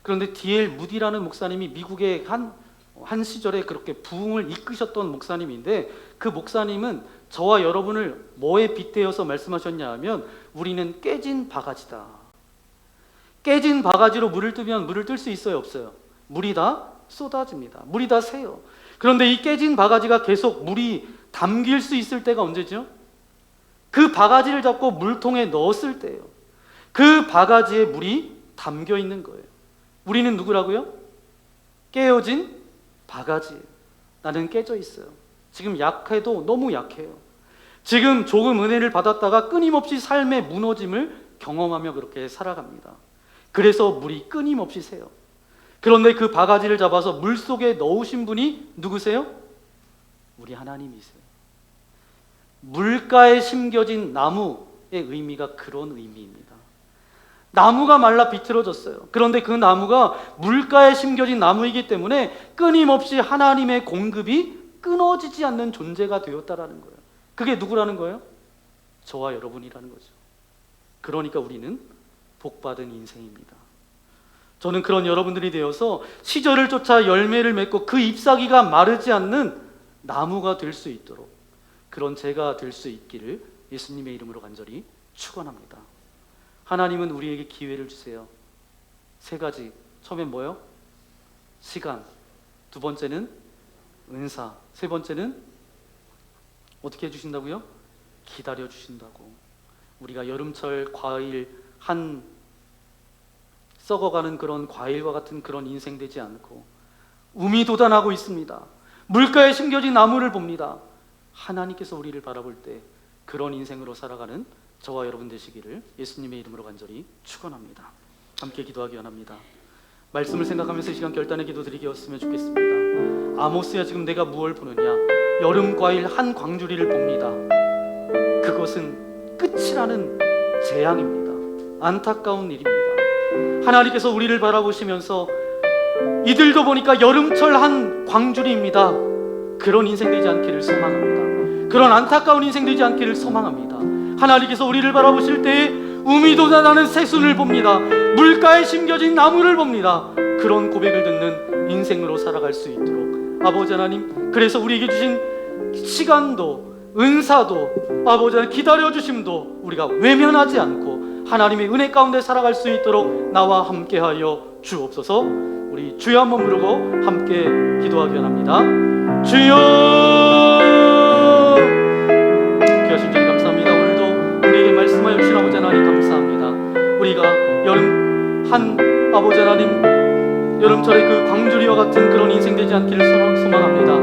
그런데 D.L. 무디라는 목사님이 미국의 한 시절에 그렇게 부흥을 이끄셨던 목사님인데, 그 목사님은 저와 여러분을 뭐에 빗대어서 말씀하셨냐 하면 우리는 깨진 바가지다. 깨진 바가지로 물을 뜨면 물을 뜰 수 있어요, 없어요? 물이 다 쏟아집니다. 물이 다 새요. 그런데 이 깨진 바가지가 계속 물이 담길 수 있을 때가 언제죠? 그 바가지를 잡고 물통에 넣었을 때예요. 그 바가지에 물이 담겨 있는 거예요. 우리는 누구라고요? 깨어진 바가지예요. 나는 깨져 있어요. 지금 약해도 너무 약해요. 지금 조금 은혜를 받았다가 끊임없이 삶의 무너짐을 경험하며 그렇게 살아갑니다. 그래서 물이 끊임없이 새요. 그런데 그 바가지를 잡아서 물속에 넣으신 분이 누구세요? 우리 하나님이세요. 물가에 심겨진 나무의 의미가 그런 의미입니다. 나무가 말라 비틀어졌어요. 그런데 그 나무가 물가에 심겨진 나무이기 때문에 끊임없이 하나님의 공급이 끊어지지 않는 존재가 되었다라는 거예요. 그게 누구라는 거예요? 저와 여러분이라는 거죠. 그러니까 우리는 복받은 인생입니다. 저는 그런 여러분들이 되어서 시절을 쫓아 열매를 맺고 그 잎사귀가 마르지 않는 나무가 될 수 있도록, 그런 제가 될 수 있기를 예수님의 이름으로 간절히 축원합니다. 하나님은 우리에게 기회를 주세요. 세 가지. 처음엔 뭐요? 시간. 두 번째는 은사. 세 번째는 어떻게 해주신다고요? 기다려 주신다고. 우리가 여름철 과일 한 썩어가는 그런 과일과 같은 그런 인생 되지 않고 um이 돋아나고 있습니다. 물가에 심겨진 나무를 봅니다. 하나님께서 우리를 바라볼 때 그런 인생으로 살아가는 저와 여러분 되시기를 예수님의 이름으로 간절히 축원합니다. 함께 기도하기 원합니다. 말씀을 생각하면서 이 시간 결단의 기도 드리겠으면 좋겠습니다. 아모스야, 지금 내가 무엇을 보느냐? 여름 과일 한 광주리를 봅니다. 그것은 끝이라는 재앙입니다. 안타까운 일입니다. 하나님께서 우리를 바라보시면서 이들도 보니까 여름철 한 광주리입니다. 그런 인생 되지 않기를 소망합니다. 그런 안타까운 인생 되지 않기를 소망합니다. 하나님께서 우리를 바라보실 때에 um이 돋아나는 새순을 봅니다. 물가에 심겨진 나무를 봅니다. 그런 고백을 듣는 인생으로 살아갈 수 있도록 아버지 하나님, 그래서 우리에게 주신 시간도 은사도 아버지 하나님 기다려주심도 우리가 외면하지 않고 하나님의 은혜 가운데 살아갈 수 있도록 나와 함께하여 주옵소서. 우리 주여 한번 부르고 함께 기도하기 원합니다. 주여, 귀하신 주님 감사합니다. 오늘도 우리에게 말씀하여 주신 아버지 하나님 감사합니다. 우리가 여름 한 아버지 하나님 여름철에 그 광주리와 같은 그런 인생 되지 않기를 소망합니다.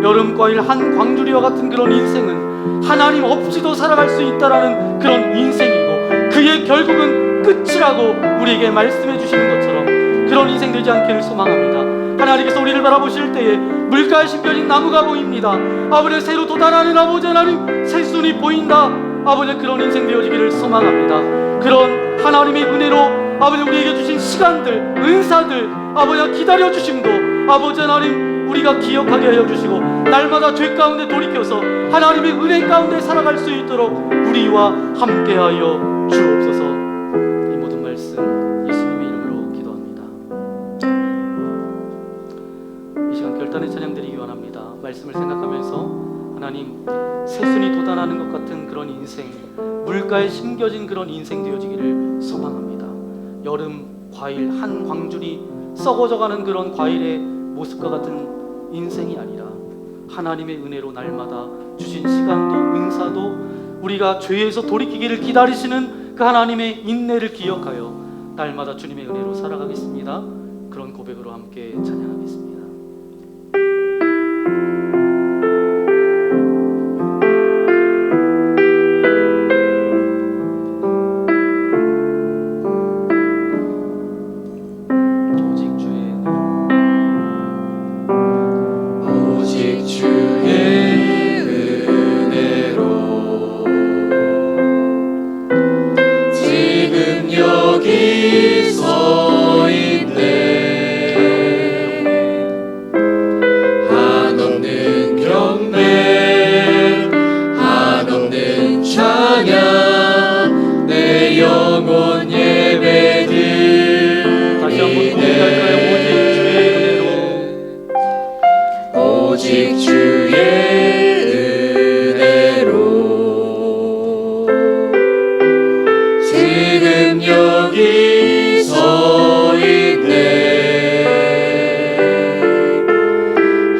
여름 과일 한 광주리와 같은 그런 인생은 하나님 없이도 살아갈 수 있다라는 그런 인생이고 그의 결국은 끝이라고 우리에게 말씀해 주시는 것처럼 그런 인생 되지 않기를 소망합니다. 하나님께서 우리를 바라보실 때에 물가에 심겨진 나무가 보입니다. 아버지 새로 돋아나는 아버지 하나님 새순이 보인다. 아버지 그런 인생 되어지기를 소망합니다. 그런 하나님의 은혜로 아버지 우리에게 주신 시간들 은사들 아버지 기다려주심도 아버지 하나님 우리가 기억하게 하여 주시고 날마다 죄 가운데 돌이켜서 하나님의 은혜 가운데 살아갈 수 있도록 우리와 함께하여 주옵소서. 이 모든 말씀 예수님의 이름으로 기도합니다. 이 시간 결단의 찬양 드리기 원합니다. 말씀을 생각하면서 하나님 새순이 돋아나는 것 같은 그런 인생 물가에 심겨진 그런 인생 되어지기를 소망합니다. 여름 과일 한 광줄이 썩어져가는 그런 과일의 모습과 같은 인생이 아니라 하나님의 은혜로 날마다 주신 시간도 은사도 우리가 죄에서 돌이키기를 기다리시는 그 하나님의 인내를 기억하여 날마다 주님의 은혜로 살아가겠습니다. 그런 고백으로 함께 찬양하겠습니다.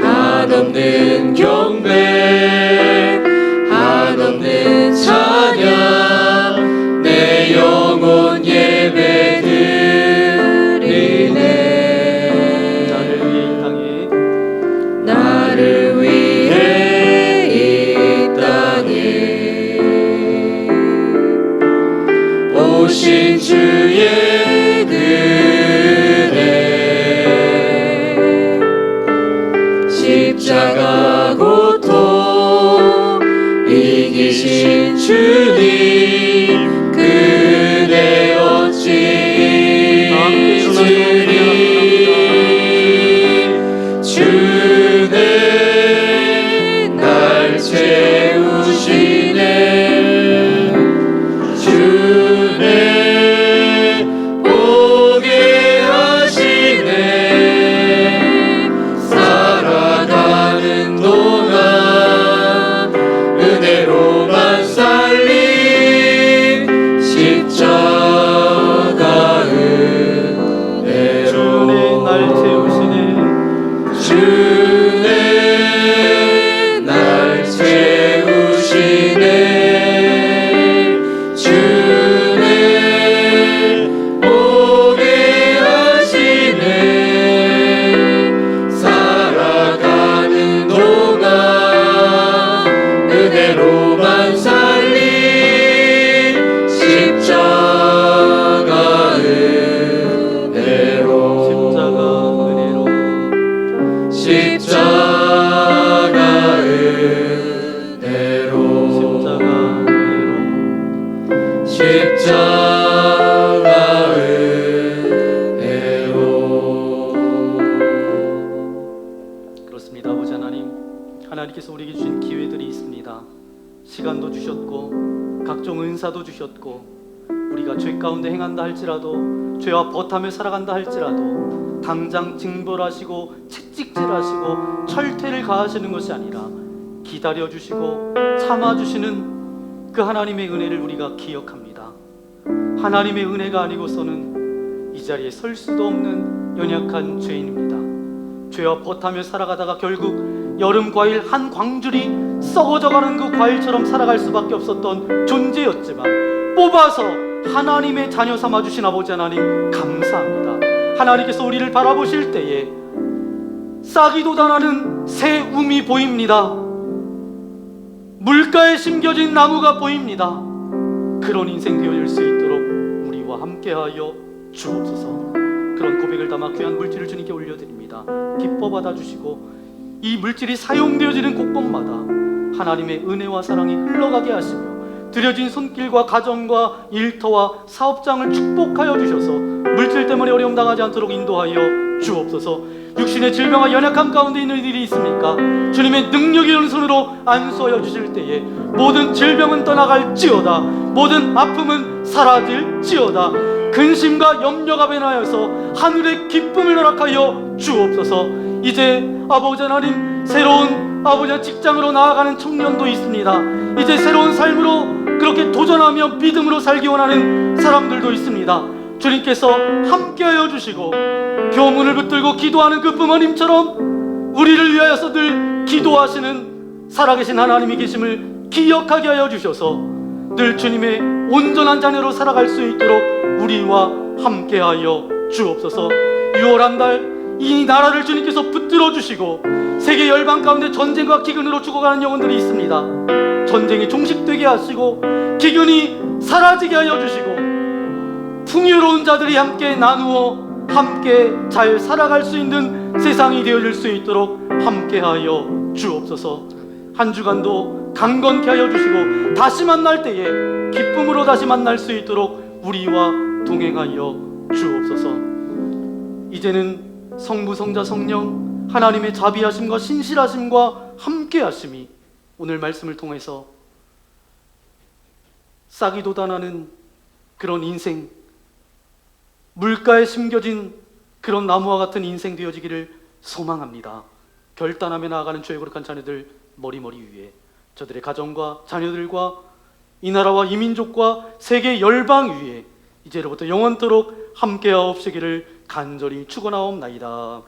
한없는 경배 한없는 찬양 내 영혼 예배드리네. 나를 위해 이 땅에 오신 주의 십자가 고통 이기신 주님 그대 어찌 잊으리. 주네 날 채우시네. 주네 보게 하시네. 살아가는 동안 은혜로만 살림 십자가 은혜로. 주네 날 채우시네. 주네 날 채우시네. 주네 보게 하시네. 살아가는 동안 은혜로만 살림 십자가 은혜로. 십자가 은혜로. 십자가 은혜로. 그렇습니다. 아버지 하나님, 하나님께서 우리에게 주신 기회들이 있습니다. 시간도 주셨고 각종 은사도 주셨고 우리가 죄 가운데 행한다 할지라도 죄와 버타며 살아간다 할지라도 당장 징벌하시고 채찍질하시고 철퇴를 가하시는 것이 아니라 기다려주시고 참아주시는 그 하나님의 은혜를 우리가 기억합니다. 하나님의 은혜가 아니고서는 이 자리에 설 수도 없는 연약한 죄인입니다. 죄와 버타며 살아가다가 결국 여름 과일 한 광줄이 썩어져가는 그 과일처럼 살아갈 수밖에 없었던 존재였지만 뽑아서 하나님의 자녀 삼아주신 아버지 하나님 감사합니다. 하나님께서 우리를 바라보실 때에 싹이 돋아나는 새 움이 보입니다. 물가에 심겨진 나무가 보입니다. 그런 인생 되어질 수 있도록 우리와 함께하여 주옵소서. 그런 고백을 담아 귀한 물질을 주님께 올려드립니다. 기뻐 받아주시고 이 물질이 사용되어지는 곳곳마다 하나님의 은혜와 사랑이 흘러가게 하시며 드려진 손길과 가정과 일터와 사업장을 축복하여 주셔서 물질 때문에 어려움 당하지 않도록 인도하여 주옵소서. 육신의 질병과 연약함 가운데 있는 일이 있습니까? 주님의 능력이 있는 손으로 안수하여 주실 때에 모든 질병은 떠나갈지어다, 모든 아픔은 사라질지어다, 근심과 염려가 변하여서 하늘의 기쁨을 허락하여 주옵소서. 이제 아버지 하나님, 새로운 아버지 직장으로 나아가는 청년도 있습니다. 이제 새로운 삶으로 그렇게 도전하며 믿음으로 살기 원하는 사람들도 있습니다. 주님께서 함께하여 주시고 교문을 붙들고 기도하는 그 부모님처럼 우리를 위하여서 늘 기도하시는 살아계신 하나님이 계심을 기억하게 하여 주셔서 늘 주님의 온전한 자녀로 살아갈 수 있도록 우리와 함께하여 주옵소서. 6월 한 달 이 나라를 주님께서 붙들어 주시고 세계 열방 가운데 전쟁과 기근으로 죽어가는 영혼들이 있습니다. 전쟁이 종식되게 하시고 기근이 사라지게 하여 주시고 풍요로운 자들이 함께 나누어 함께 잘 살아갈 수 있는 세상이 되어질 수 있도록 함께하여 주옵소서. 한 주간도 강건케 하여 주시고 다시 만날 때에 기쁨으로 다시 만날 수 있도록 우리와 동행하여 주옵소서. 이제는 성부, 성자, 성령 하나님의 자비하심과 신실하심과 함께하심이 오늘 말씀을 통해서 싹이 돋아나는 그런 인생, 물가에 심겨진 그런 나무와 같은 인생 되어지기를 소망합니다. 결단하며 나아가는 주의 거룩한 자녀들 머리머리 위에 저들의 가정과 자녀들과 이 나라와 이 민족과 세계 열방 위에 이제로부터 영원토록 함께하옵시기를 간절히 축원하옵나이다.